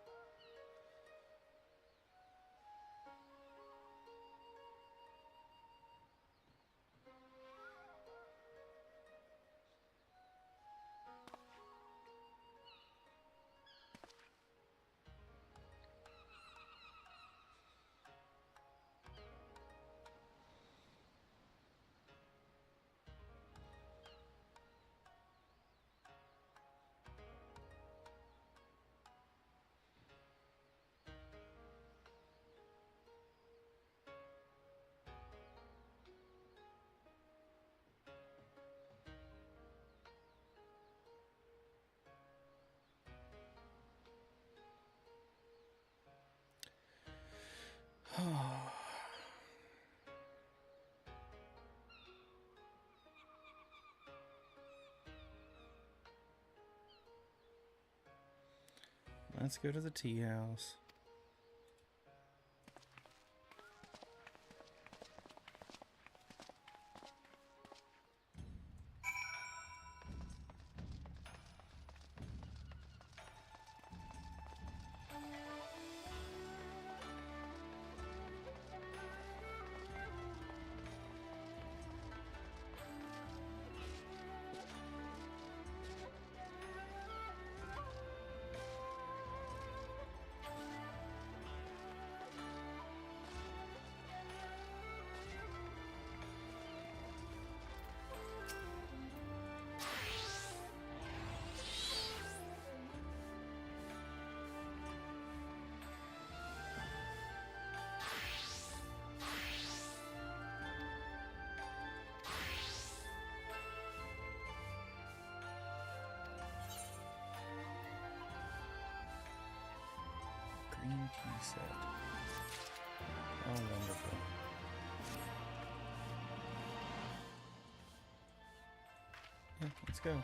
Let's go to the tea house. Green tea set. Oh, wonderful. Yeah, let's go.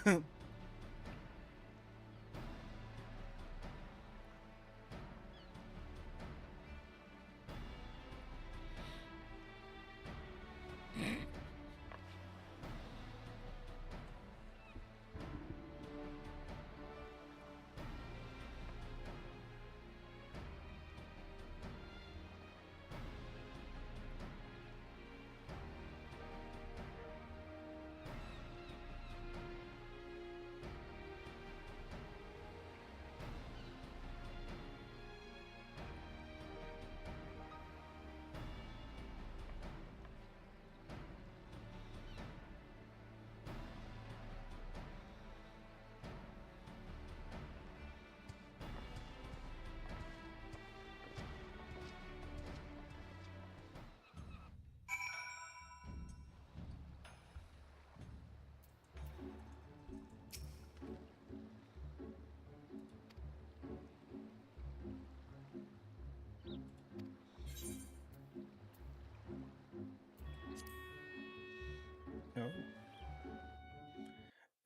Oh.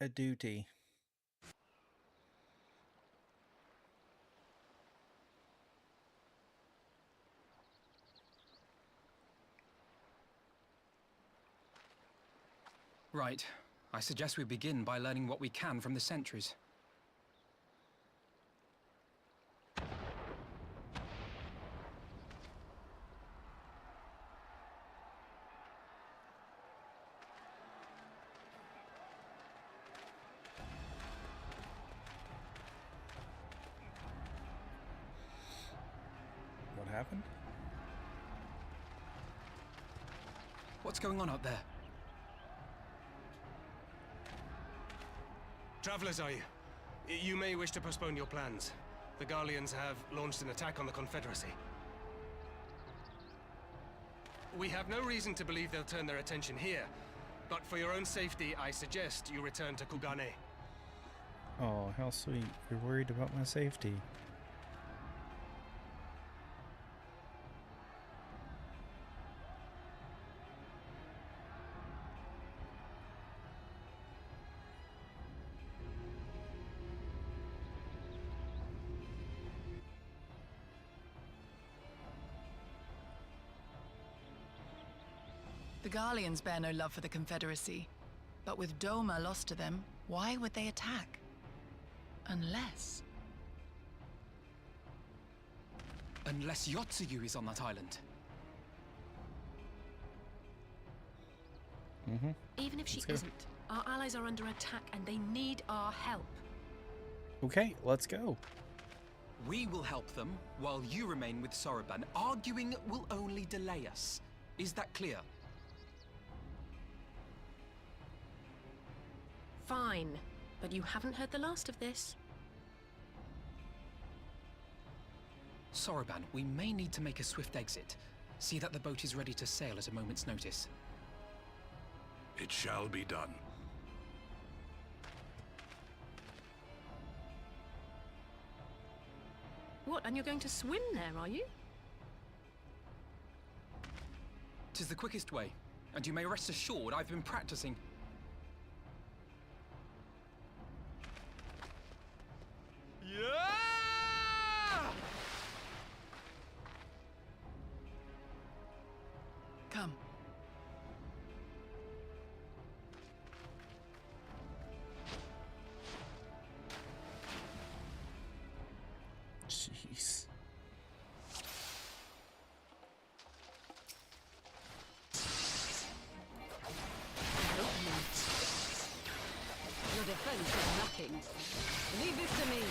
A duty. Right. I suggest we begin by learning what we can from the sentries. What happened? What's going on up there? Travelers, are you? You may wish to postpone your plans. The Garleans have launched an attack on the Confederacy. We have no reason to believe they'll turn their attention here, but for your own safety, I suggest you return to Kugane. Oh, how sweet. You're worried about my safety. The Garleans bear no love for the Confederacy, but with Doma lost to them, why would they attack? Unless... Unless Yotsuyu is on that island. Even if she Let's go. isn't, our allies are under attack and they need our help. Okay, let's go. We will help them while you remain with Soroban. Arguing will only delay us. Is that clear? Fine, but you haven't heard the last of this. Soroban, we may need to make a swift exit. See that the boat is ready to sail at a moment's notice. It shall be done. What, and you're going to swim there, are you? 'Tis the quickest way, and you may rest assured I've been practicing. Yeah! Come. Jeez. Your defense is lacking. Leave this to me.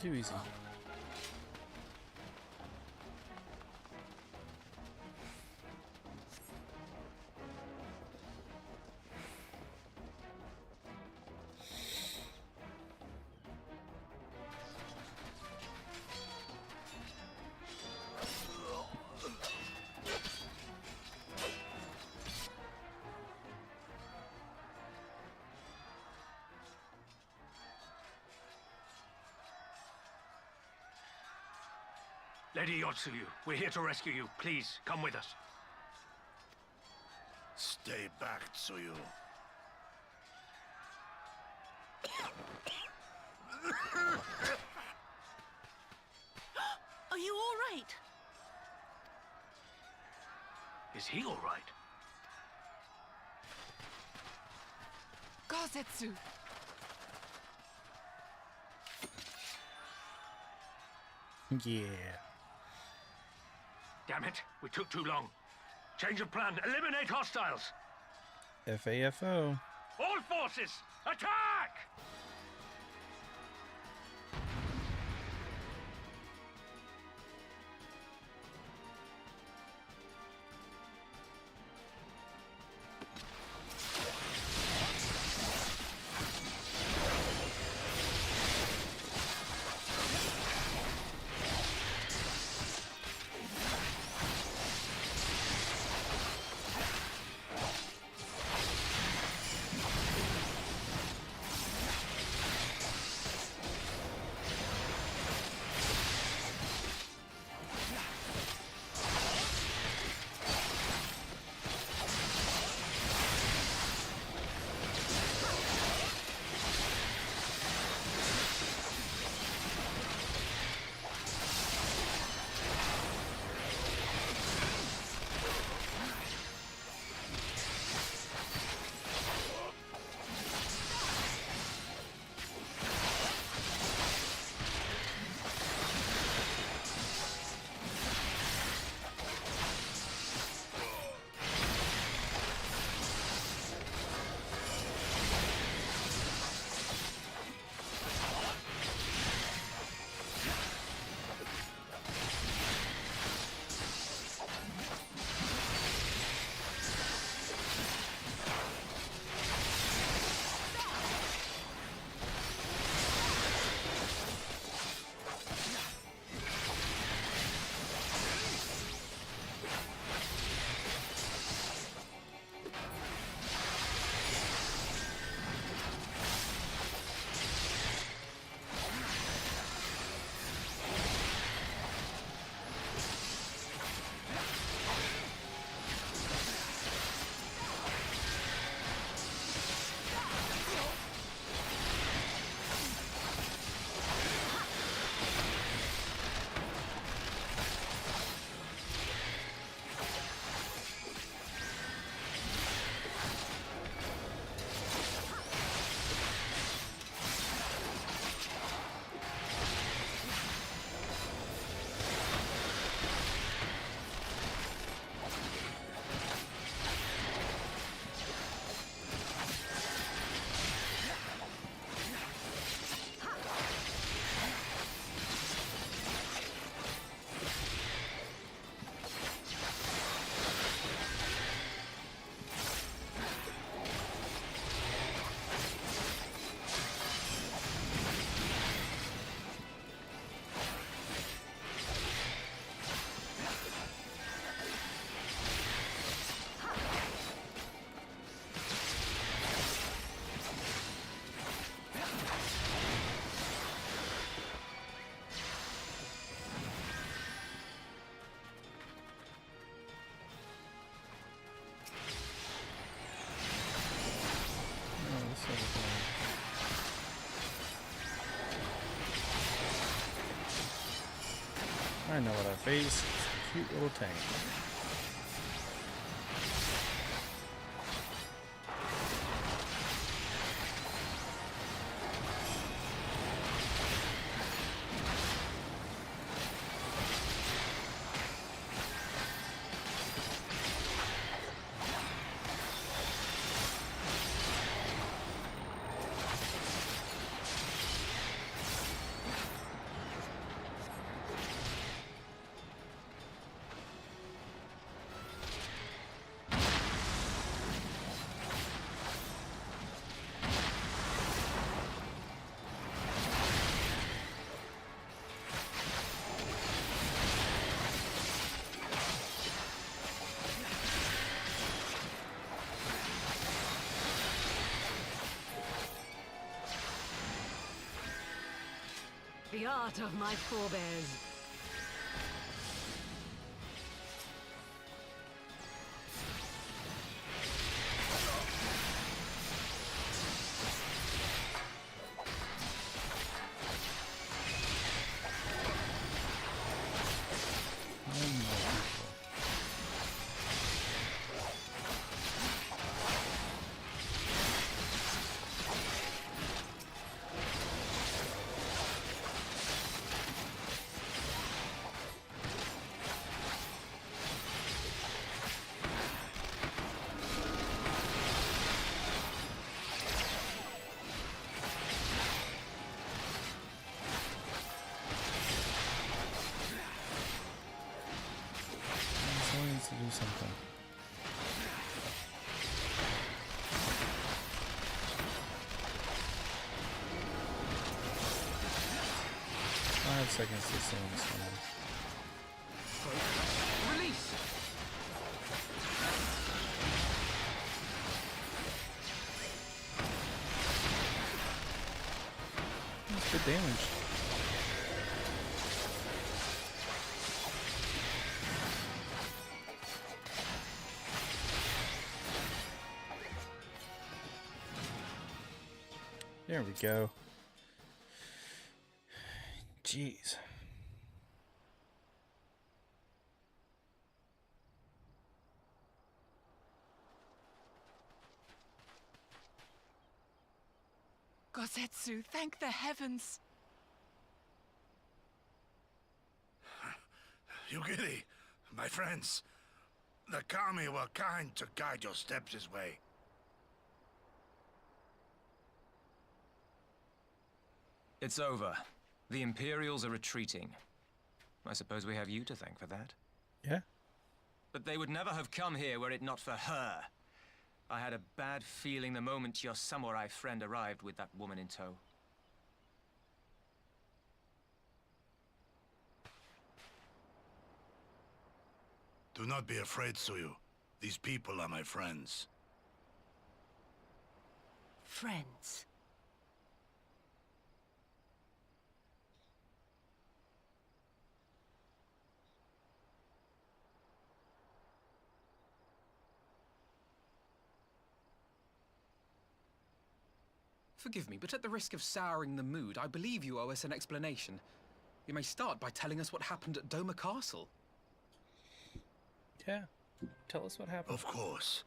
Too easy. Lady Yotsuyu, we're here to rescue you. Please, come with us. Stay back, Tsuyu. Are you all right? Is he all right? Gozetsu! Yeah. Damn it, we took too long. Change of plan, eliminate hostiles! FAFO. All forces, attack! I know what I face. It's a cute little tank. The art of my forebears. To do something. I have seconds to see this one. Release! That's good damage. There we go. Jeez. Gosetsu, thank the heavens. Yugiri, my friends. The Kami were kind to guide your steps this way. It's over. The Imperials are retreating. I suppose we have you to thank for that. Yeah? But they would never have come here were it not for her. I had a bad feeling the moment your samurai friend arrived with that woman in tow. Do not be afraid, Suyu. These people are my friends. Friends. Forgive me, but at the risk of souring the mood, I believe you owe us an explanation. You may start by telling us what happened at Doma Castle. Yeah. Tell us what happened. Of course.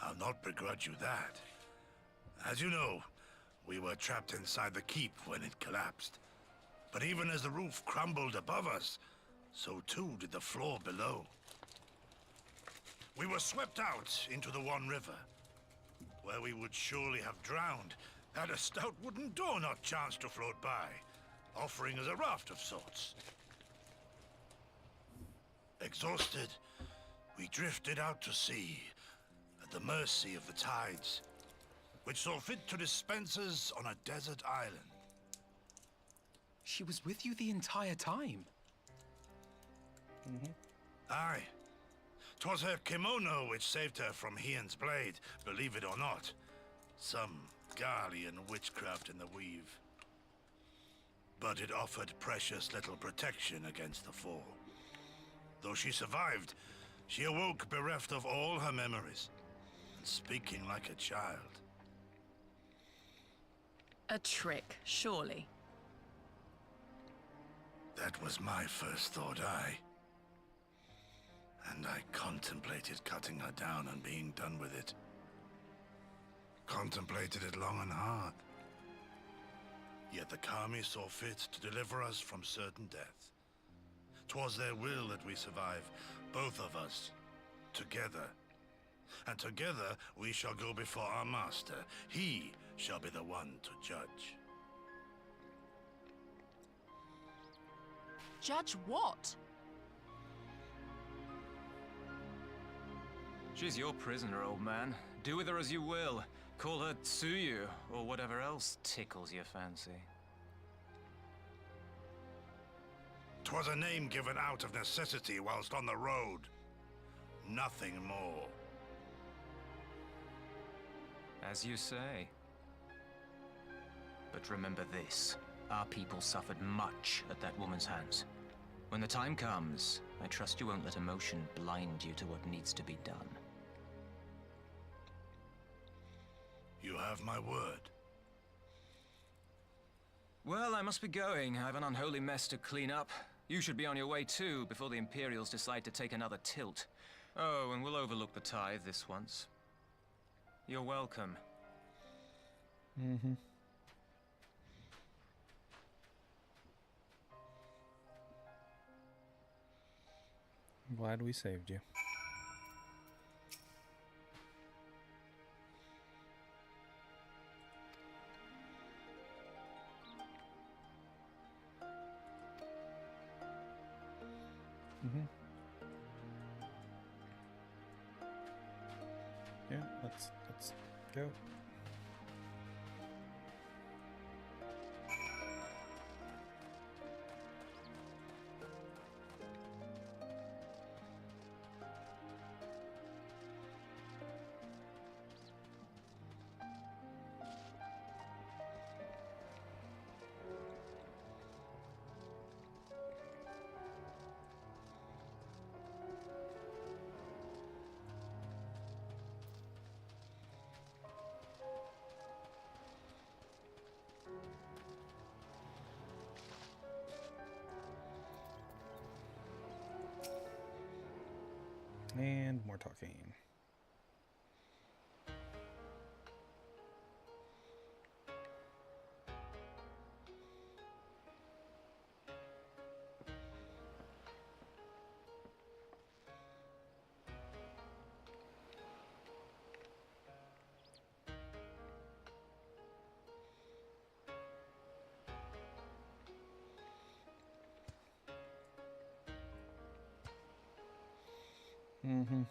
I'll not begrudge you that. As you know, we were trapped inside the keep when it collapsed. But even as the roof crumbled above us, so too did the floor below. We were swept out into the One River, where we would surely have drowned had a stout wooden door not chanced to float by, offering us a raft of sorts. Exhausted, we drifted out to sea, at the mercy of the tides, which saw fit to dispense us on a desert island. She was with you the entire time? Aye. 'Twas her kimono which saved her from Hien's blade, believe it or not. Some Garlean witchcraft in the weave. But it offered precious little protection against the fall. Though she survived, she awoke bereft of all her memories, and speaking like a child. A trick, surely. That was my first thought, and I contemplated cutting her down and being done with it. Contemplated it long and hard. Yet the Kami saw fit to deliver us from certain death. 'Twas their will that we survive, both of us, together. And together we shall go before our master. He shall be the one to judge. Judge what? She's your prisoner, old man. Do with her as you will. Call her Tsuyu, or whatever else tickles your fancy. 'Twas a name given out of necessity whilst on the road. Nothing more. As you say. But remember this. Our people suffered much at that woman's hands. When the time comes, I trust you won't let emotion blind you to what needs to be done. You have my word. Well, I must be going. I have an unholy mess to clean up. You should be on your way too, before the Imperials decide to take another tilt. Oh, and we'll overlook the tithe this once. You're welcome. Mm-hmm. I'm glad we saved you. Mm-hmm. Yeah, let's go. And more talking. Mm-hmm.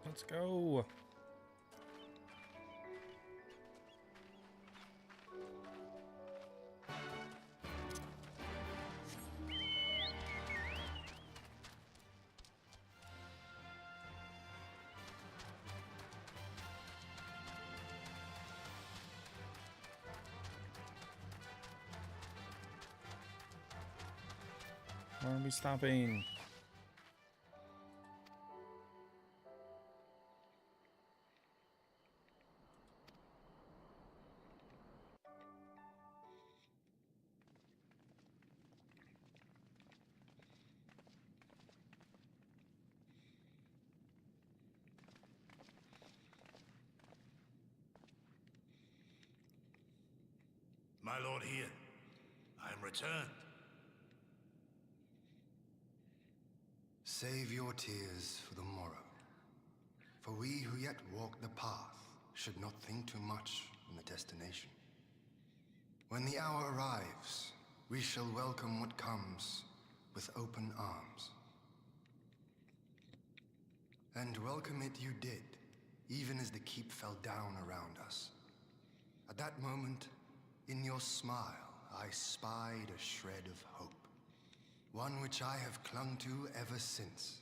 Let's go. Why are we stopping? My lord Ian, I am returned. Save your tears for the morrow. For we who yet walk the path should not think too much on the destination. When the hour arrives, we shall welcome what comes with open arms. And welcome it you did, even as the keep fell down around us. At that moment, in your smile, I spied a shred of hope. One which I have clung to ever since.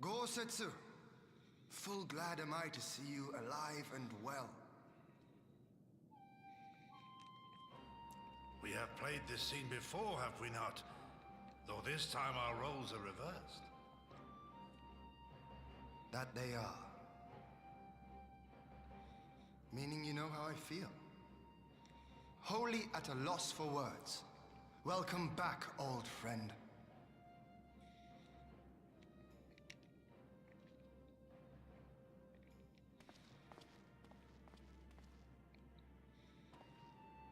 Gosetsu, full glad am I to see you alive and well. We have played this scene before, have we not? Though this time our roles are reversed. That they are. Meaning you know how I feel. Wholly at a loss for words. Welcome back, old friend.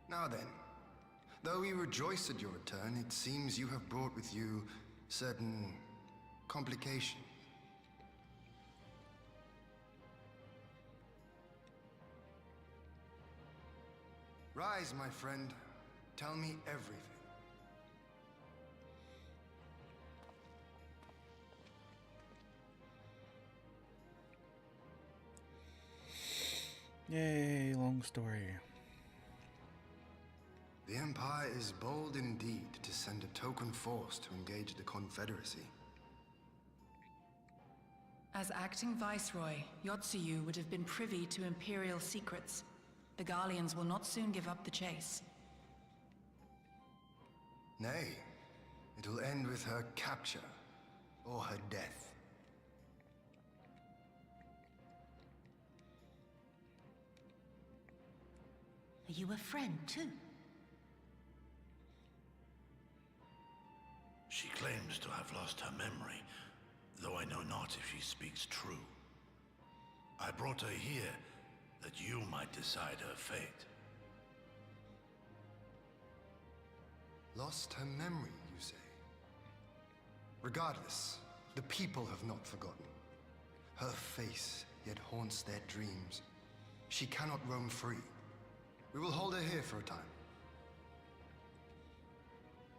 Now then, though we rejoice at your return, it seems you have brought with you certain complications. Rise, my friend. Tell me everything. Yay, long story. The Empire is bold indeed to send a token force to engage the Confederacy. As acting Viceroy, Yotsuyu would have been privy to Imperial secrets. The Garleans will not soon give up the chase. Nay, it will end with her capture, or her death. Are you a friend, too? She claims to have lost her memory, though I know not if she speaks true. I brought her here that you might decide her fate. Lost her memory, you say? Regardless, the people have not forgotten. Her face yet haunts their dreams. She cannot roam free. We will hold her here for a time.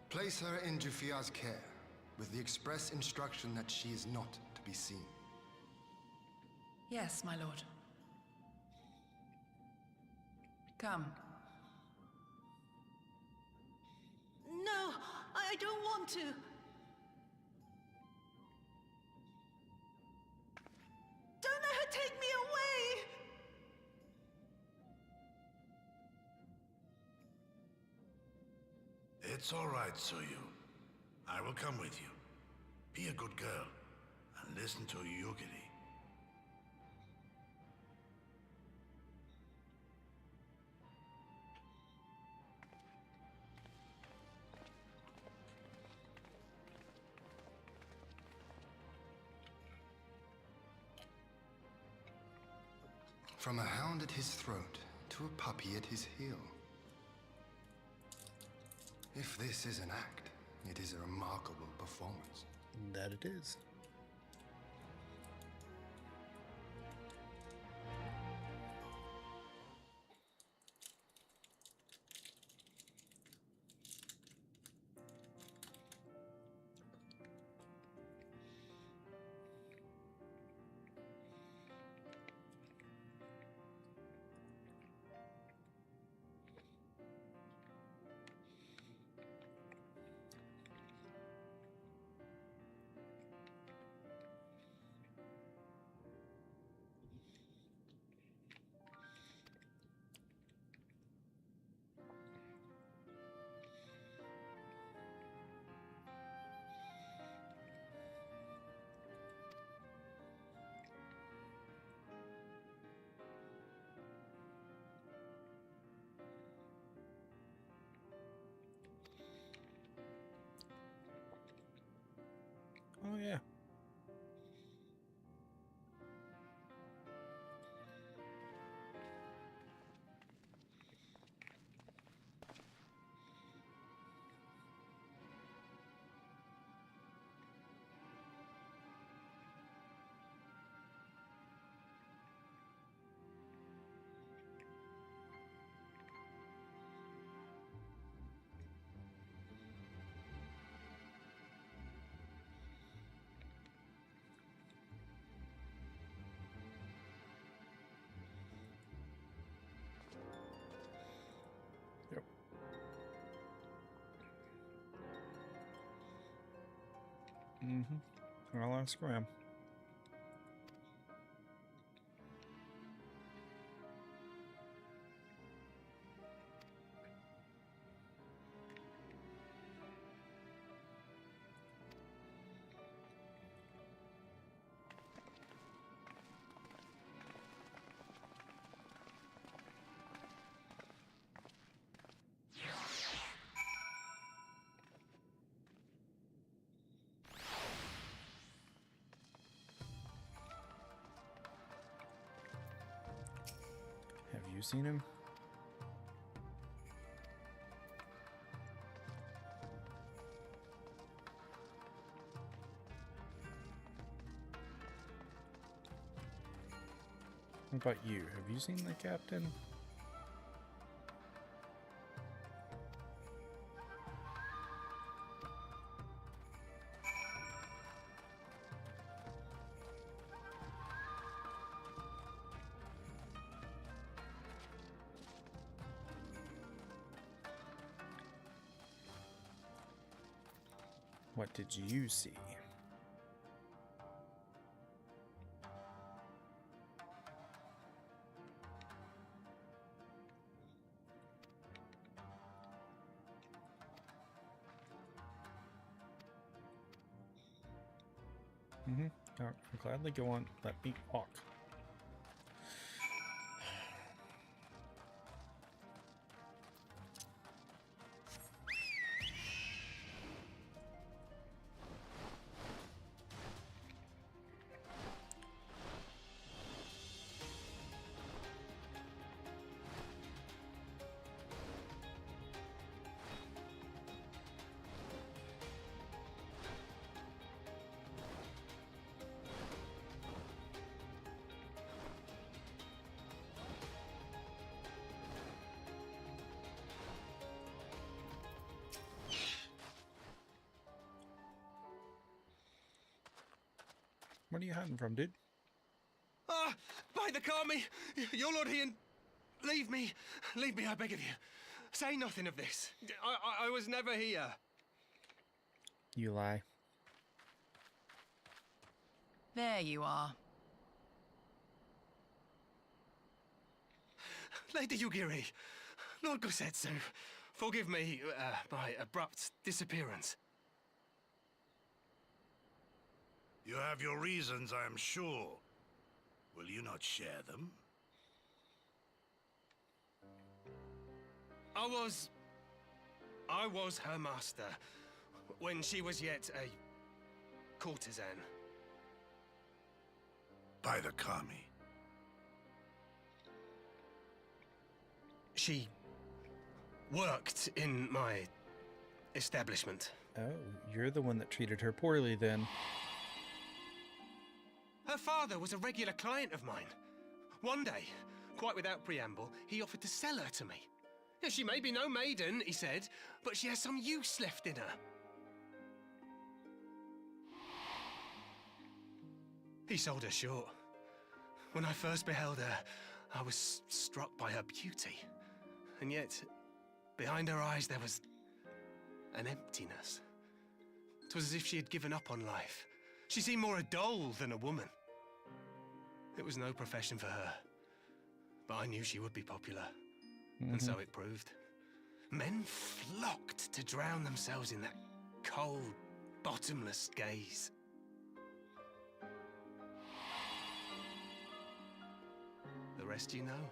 Place her in Jufia's care, with the express instruction that she is not to be seen. Yes, my lord. Come. No, I don't want to. Don't let her take me away! It's all right, Suyu. I will come with you. Be a good girl, and listen to Yugiri. From a hound at his throat to a puppy at his heel. If this is an act, it is a remarkable performance. That it is. Mm-hmm. I'll ask Graham. Have you seen him? What about you? Have you seen the captain? What did you see? I'll gladly go on. Let me walk. What are you hiding from, dude? Ah! By the Kami! Your Lord Ian! Leave me! Leave me, I beg of you. Say nothing of this. I was never here. You lie. There you are. Lady Yugiri, Lord Gosetsu, forgive me my abrupt disappearance. You have your reasons, I am sure. Will you not share them? I was her master when she was yet a courtesan. By the Kami. She worked in my establishment. Oh, you're the one that treated her poorly then. Her father was a regular client of mine. One day, quite without preamble, he offered to sell her to me. She may be no maiden, he said, but she has some use left in her. He sold her short. When I first beheld her, I was struck by her beauty. And yet, behind her eyes there was an emptiness. It was as if she had given up on life. She seemed more a doll than a woman. It was no profession for her, but I knew she would be popular. And so it proved. Men flocked to drown themselves in that cold, bottomless gaze. The rest you know.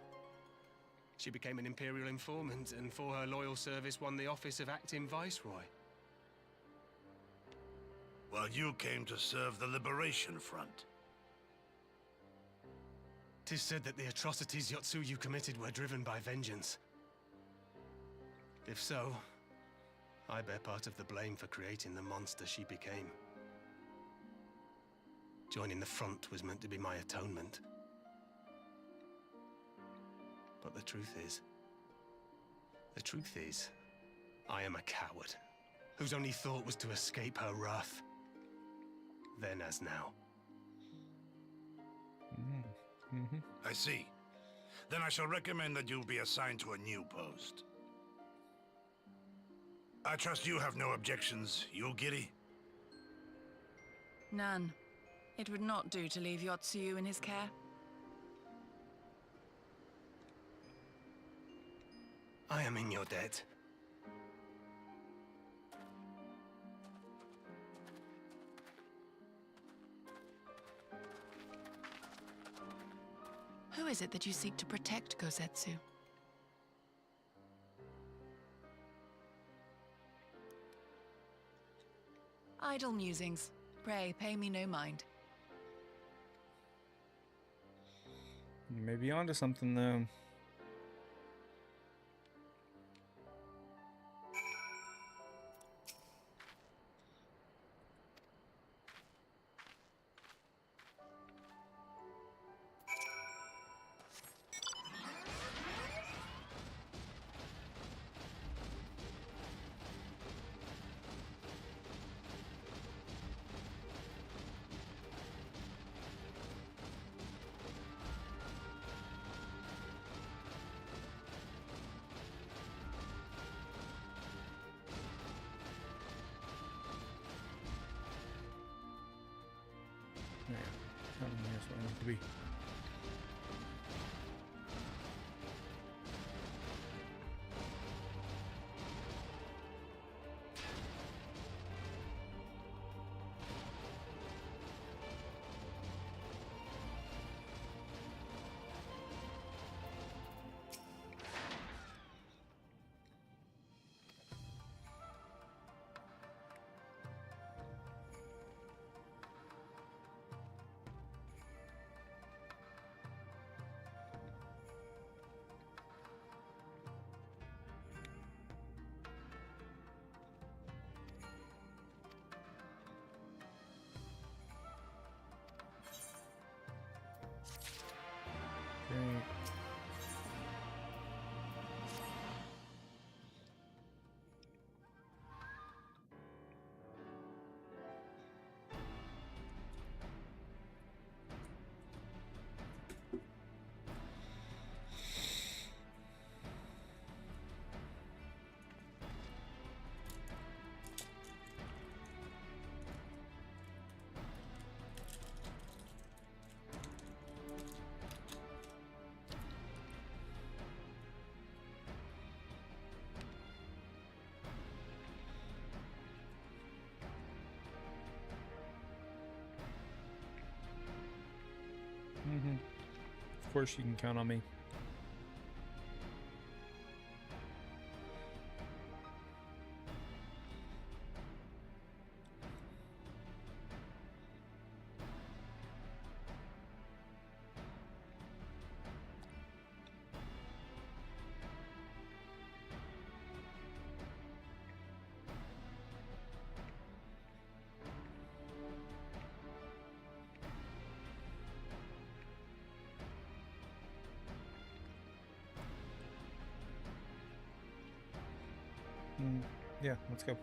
She became an Imperial informant, and for her loyal service won the office of Acting Viceroy. Well, you came to serve the Liberation Front. 'Tis said that the atrocities Yotsuyu committed were driven by vengeance. If so, I bear part of the blame for creating the monster she became. Joining the front was meant to be my atonement. But the truth is, I am a coward, whose only thought was to escape her wrath. Then as now. I see. Then I shall recommend that you be assigned to a new post. I trust you have no objections, Yugiri? None. It would not do to leave Yotsuyu in his care. I am in your debt. Who is it that you seek to protect, Gosetsu? Idle musings. Pray, pay me no mind. You may be onto something, though. Yeah, that's what I need to be. Great. Of course you can count on me. Yeah, let's go.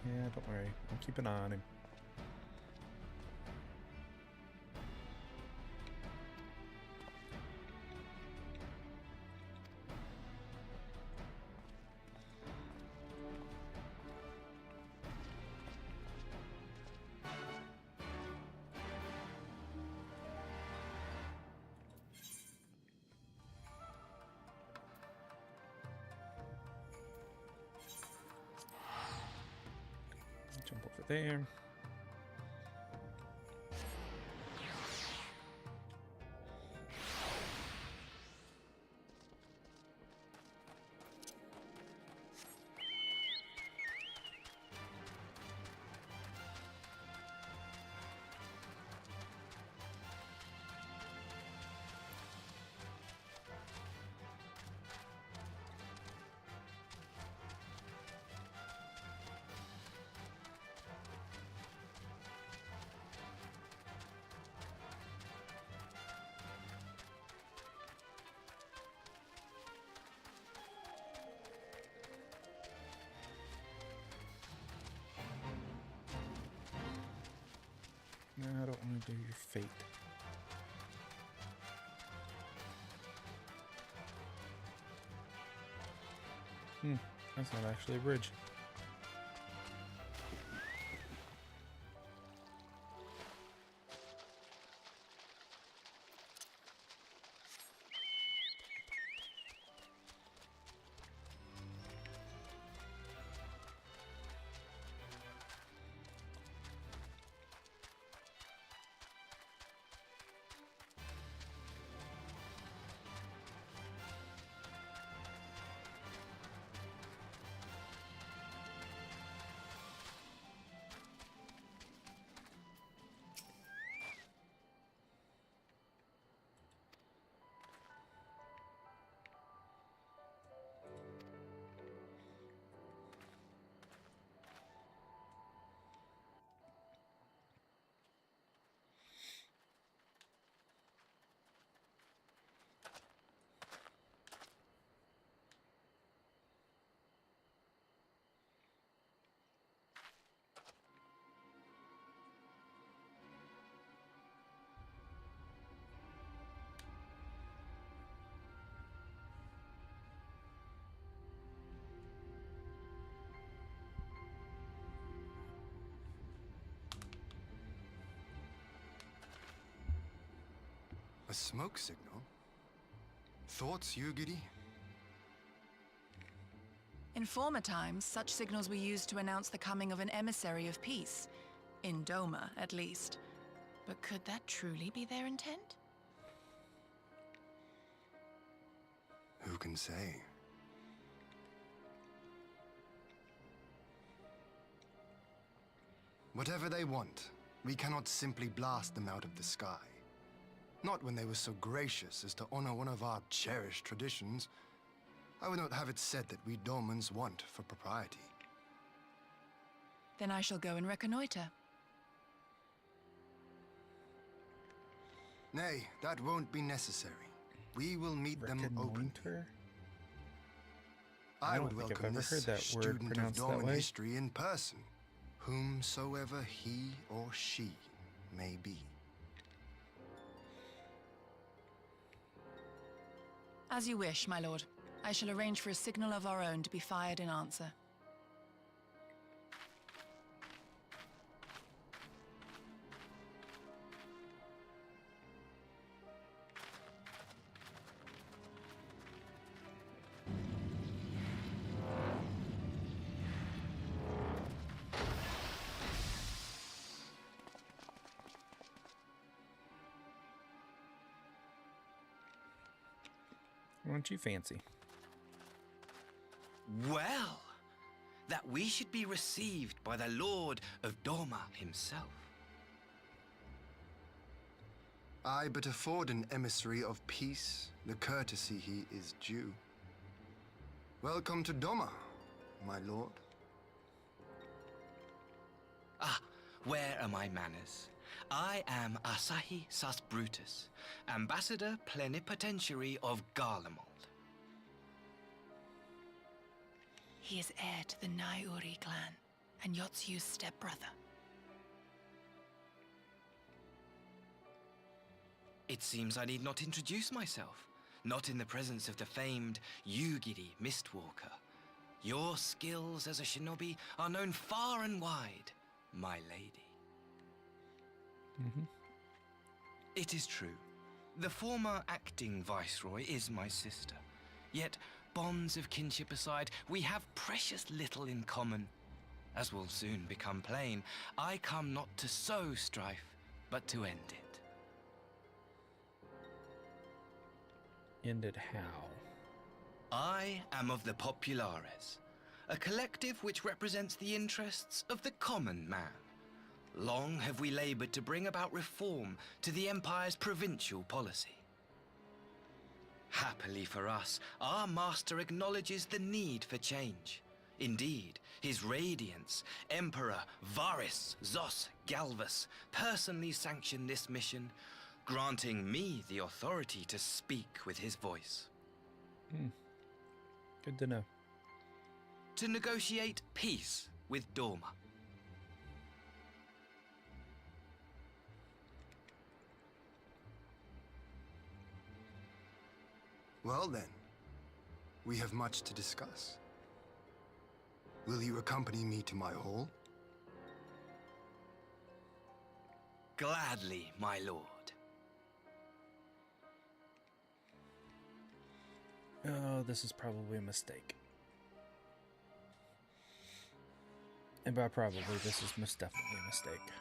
Yeah, don't worry. I'll keep an eye on him. Jump over there. I don't want to do your fate. That's not actually a bridge. A smoke signal? Thoughts, Yugiri? In former times, such signals were used to announce the coming of an emissary of peace. In Doma, at least. But could that truly be their intent? Who can say? Whatever they want, we cannot simply blast them out of the sky. Not when they were so gracious as to honor one of our cherished traditions. I would not have it said that we Domans want for propriety. Then I shall go and reconnoiter. Nay, that won't be necessary. We will meet them openly. I would don't think I've welcome ever heard this that word student of pronounced that Dorman way. history in person, whomsoever he or she may be. As you wish, my lord. I shall arrange for a signal of our own to be fired in answer. Aren't you fancy? Well, that we should be received by the Lord of Doma himself. I but afford an emissary of peace the courtesy he is due. Welcome to Doma, my lord. Ah, where are my manners? I am Asahi Sas Brutus, Ambassador Plenipotentiary of Garlemald. He is heir to the Naiuri clan, and Yotsu's stepbrother. It seems I need not introduce myself, not in the presence of the famed Yugiri Mistwalker. Your skills as a shinobi are known far and wide, my lady. It is true. The former acting viceroy is my sister. Yet, bonds of kinship aside, we have precious little in common. As will soon become plain, I come not to sow strife, but to end it. Ended how? I am of the Populares, a collective which represents the interests of the common man. Long have we labored to bring about reform to the Empire's provincial policy. Happily for us, our master acknowledges the need for change. Indeed, His Radiance, Emperor Varys Zos Galvus, personally sanctioned this mission, granting me the authority to speak with his voice. Good to know. To negotiate peace with Doma. Well then, we have much to discuss. Will you accompany me to my hall? Gladly, my lord. Oh, this is probably a mistake. And by probably, this is most definitely a mistake.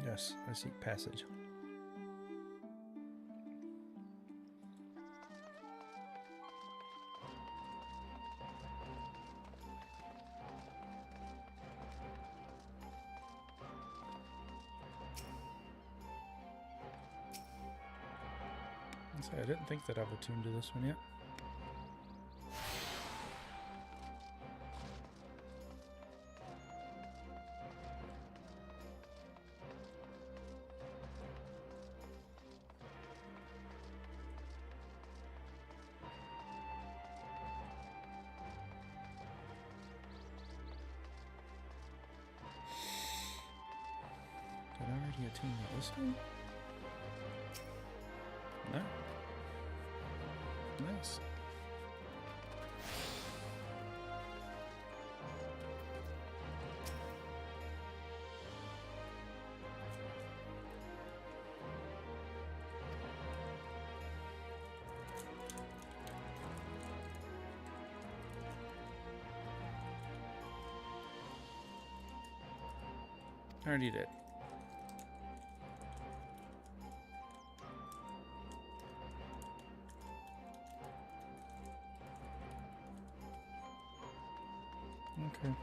Yes, I seek passage. I didn't think that I've attuned to this one yet. Did I already attune to this one? No. Nice. I already did. Okay.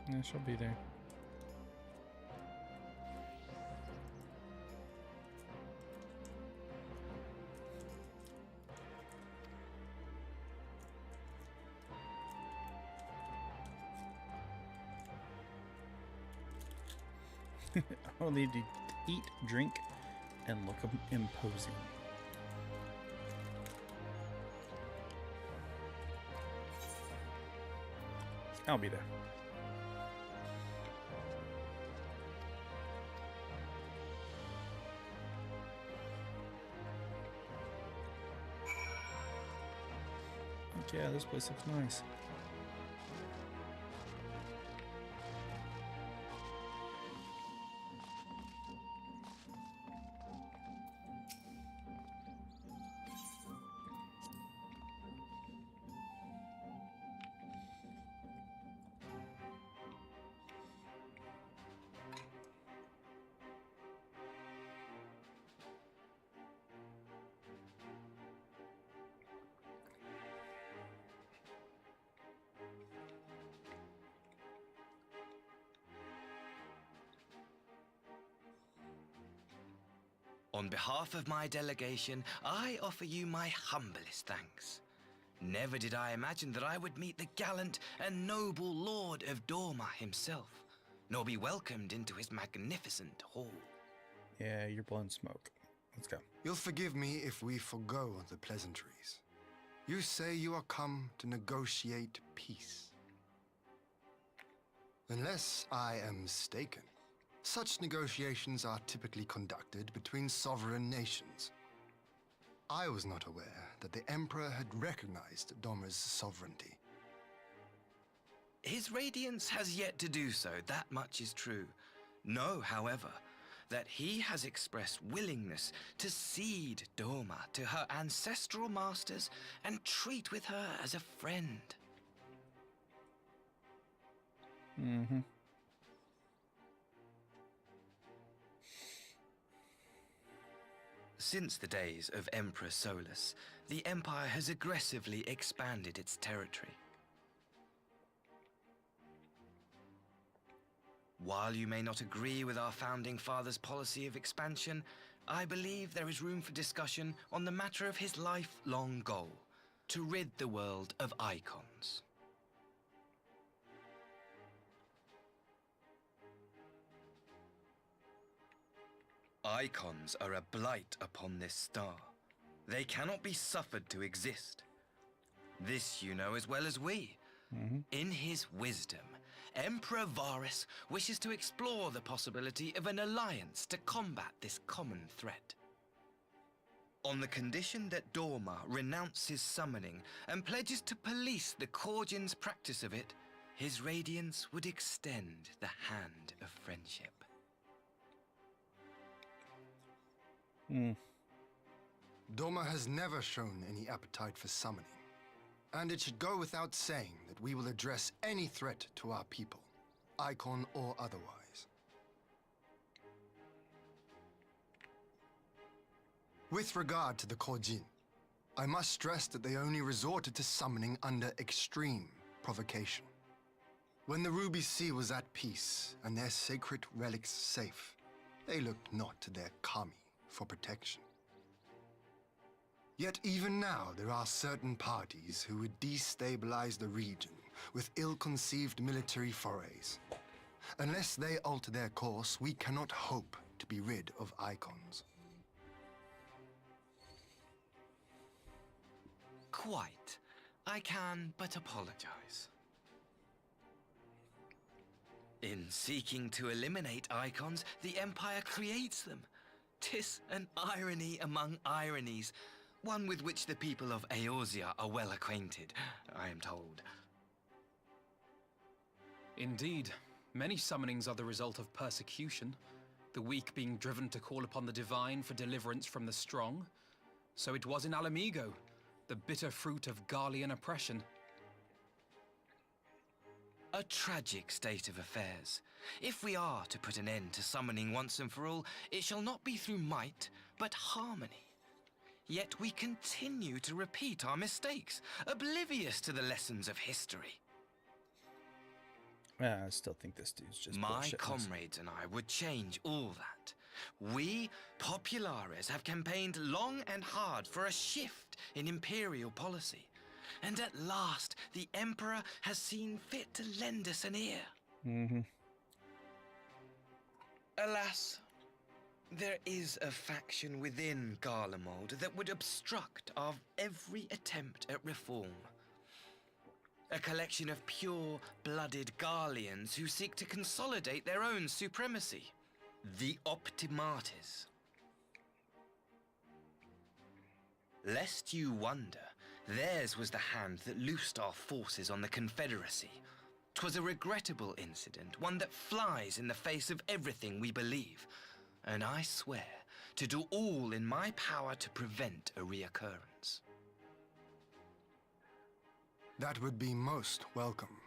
Yeah, she'll be there. I'll need to eat, drink, and look imposing. I'll be there. yeah, this place looks nice. On behalf of my delegation, I offer you my humblest thanks. Never did I imagine that I would meet the gallant and noble Lord of Dorma himself, nor be welcomed into his magnificent hall. Yeah, you're blowing smoke. Let's go. You'll forgive me if we forgo the pleasantries. You say you are come to negotiate peace. Unless I am mistaken, such negotiations are typically conducted between sovereign nations. I was not aware that the Emperor had recognized Dorma's sovereignty. His Radiance has yet to do so, that much is true. Know, however, that he has expressed willingness to cede Dorma to her ancestral masters and treat with her as a friend. Mm-hmm. Since the days of Emperor Solus, the Empire has aggressively expanded its territory. While you may not agree with our founding father's policy of expansion, I believe there is room for discussion on the matter of his lifelong goal, to rid the world of icons. Icons are a blight upon this star. They cannot be suffered to exist. This you know as well as we. Mm-hmm. In his wisdom, Emperor Varus wishes to explore the possibility of an alliance to combat this common threat. On the condition that Dorma renounces summoning and pledges to police the Korgin's practice of it, his Radiance would extend the hand of friendship. Dorma has never shown any appetite for summoning, and it should go without saying that we will address any threat to our people, icon or otherwise. With regard to the Korjin, I must stress that they only resorted to summoning under extreme provocation. When the Ruby Sea was at peace and their sacred relics safe, they looked not to their kami for protection. Yet even now there are certain parties who would destabilize the region with ill-conceived military forays. Unless they alter their course, we cannot hope to be rid of icons. Quite. I can but apologize. In seeking to eliminate icons, the Empire creates them. 'Tis an irony among ironies, one with which the people of Eorzea are well acquainted, I am told. Indeed, many summonings are the result of persecution, the weak being driven to call upon the divine for deliverance from the strong. So it was in Alamigo, the bitter fruit of Garlean oppression. A tragic state of affairs. If we are to put an end to summoning once and for all, it shall not be through might, but harmony. Yet we continue to repeat our mistakes, oblivious to the lessons of history. Yeah, I still think this dude's just My bullshitting us. comrades and I would change all that. We, Populares, have campaigned long and hard for a shift in imperial policy. And at last, the Emperor has seen fit to lend us an ear. Mm-hmm. Alas, there is a faction within Garlemald that would obstruct our every attempt at reform. A collection of pure-blooded Garleans who seek to consolidate their own supremacy. The Optimates. Lest you wonder, Theirs was the hand that loosed our forces on the Confederacy. 'Twas a regrettable incident, one that flies in the face of everything we believe. And I swear to do all in my power to prevent a reoccurrence. That would be most welcome.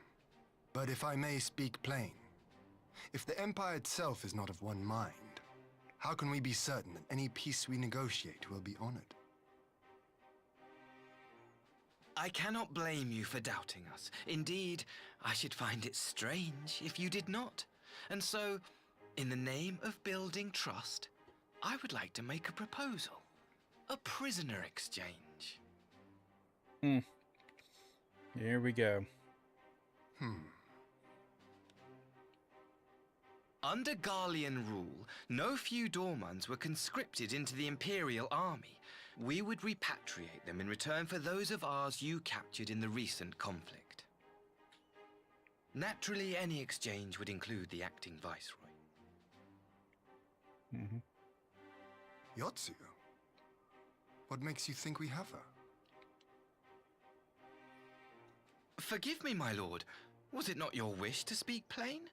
But if I may speak plain, if the Empire itself is not of one mind, how can we be certain that any peace we negotiate will be honored? I cannot blame you for doubting us. Indeed, I should find it strange if you did not. And so, in the name of building trust, I would like to make a proposal. A prisoner exchange. Here we go. Under Garlean rule, no few Dormans were conscripted into the Imperial Army. We would repatriate them in return for those of ours you captured in the recent conflict. Naturally, any exchange would include the acting Viceroy. Yotsu? What makes you think we have her? Forgive me, my lord. Was it not your wish to speak plain?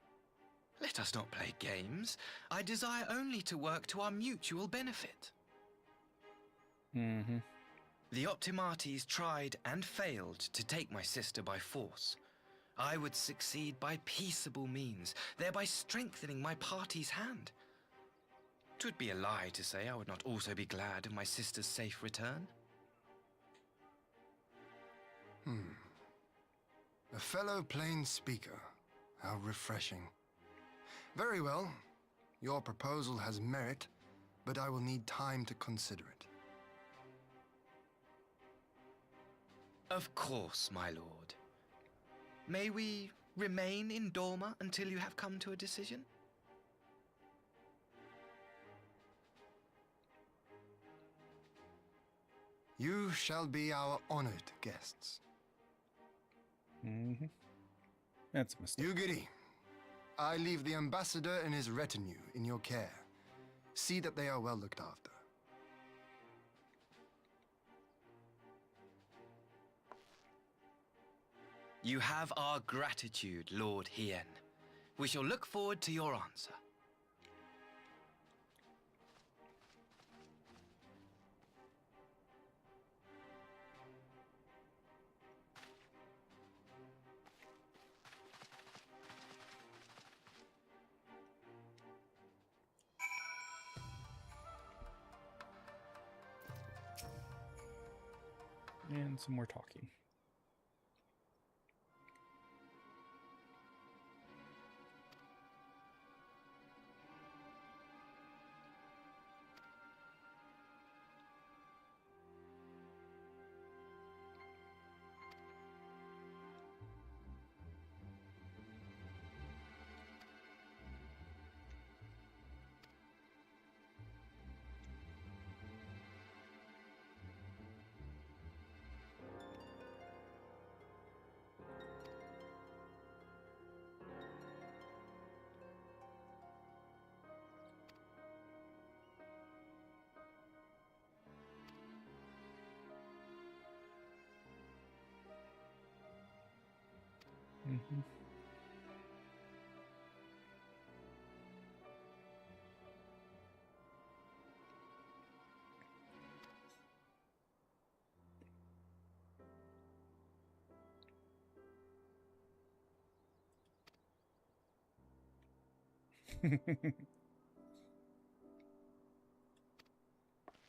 Let us not play games. I desire only to work to our mutual benefit. The Optimates tried and failed to take my sister by force. I would succeed by peaceable means, thereby strengthening my party's hand. 'Twould be a lie to say I would not also be glad of my sister's safe return. A fellow plain speaker. How refreshing. Very well. Your proposal has merit, but I will need time to consider it. Of course, my lord. May we remain in Dorma until you have come to a decision? You shall be our honored guests. That's a mistake. Yugiri, I leave the ambassador and his retinue in your care. See that they are well looked after. You have our gratitude, Lord Hien. We shall look forward to your answer. And some more talking.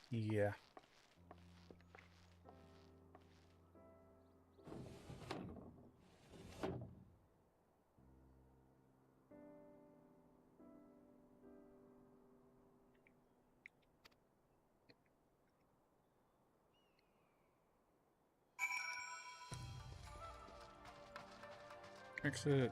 Yeah. Exit.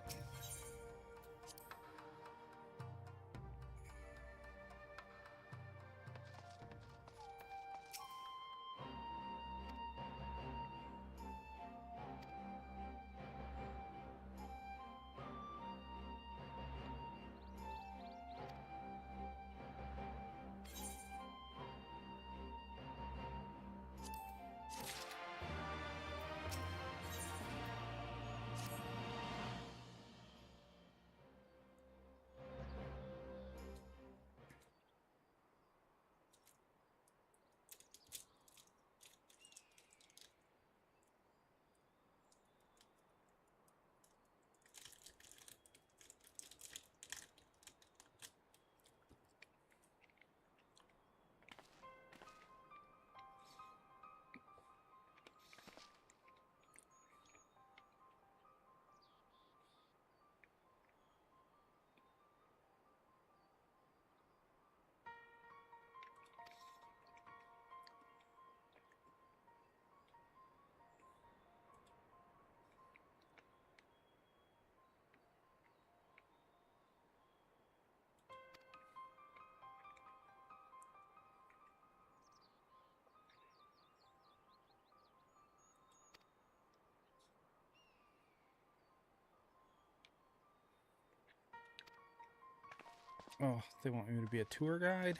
Oh, they want me to be a tour guide?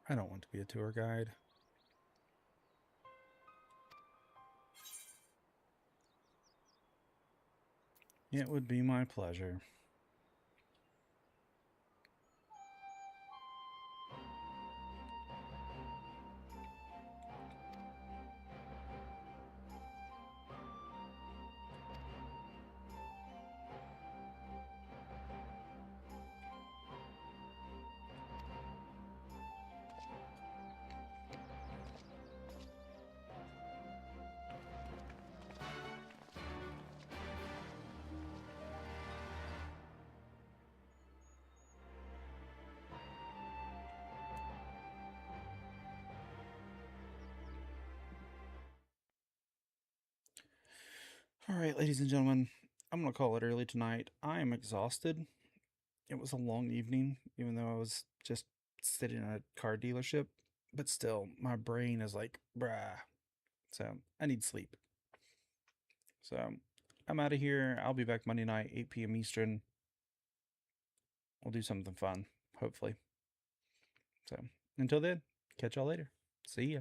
I don't want to be a tour guide. It would be my pleasure. All right, ladies and gentlemen, I'm going to call it early tonight. I am exhausted. It was a long evening, even though I was just sitting at a car dealership. But still, my brain is like, brah. So I need sleep. So I'm out of here. I'll be back Monday night, 8 p.m. Eastern. We'll do something fun, hopefully. So until then, catch y'all later. See ya.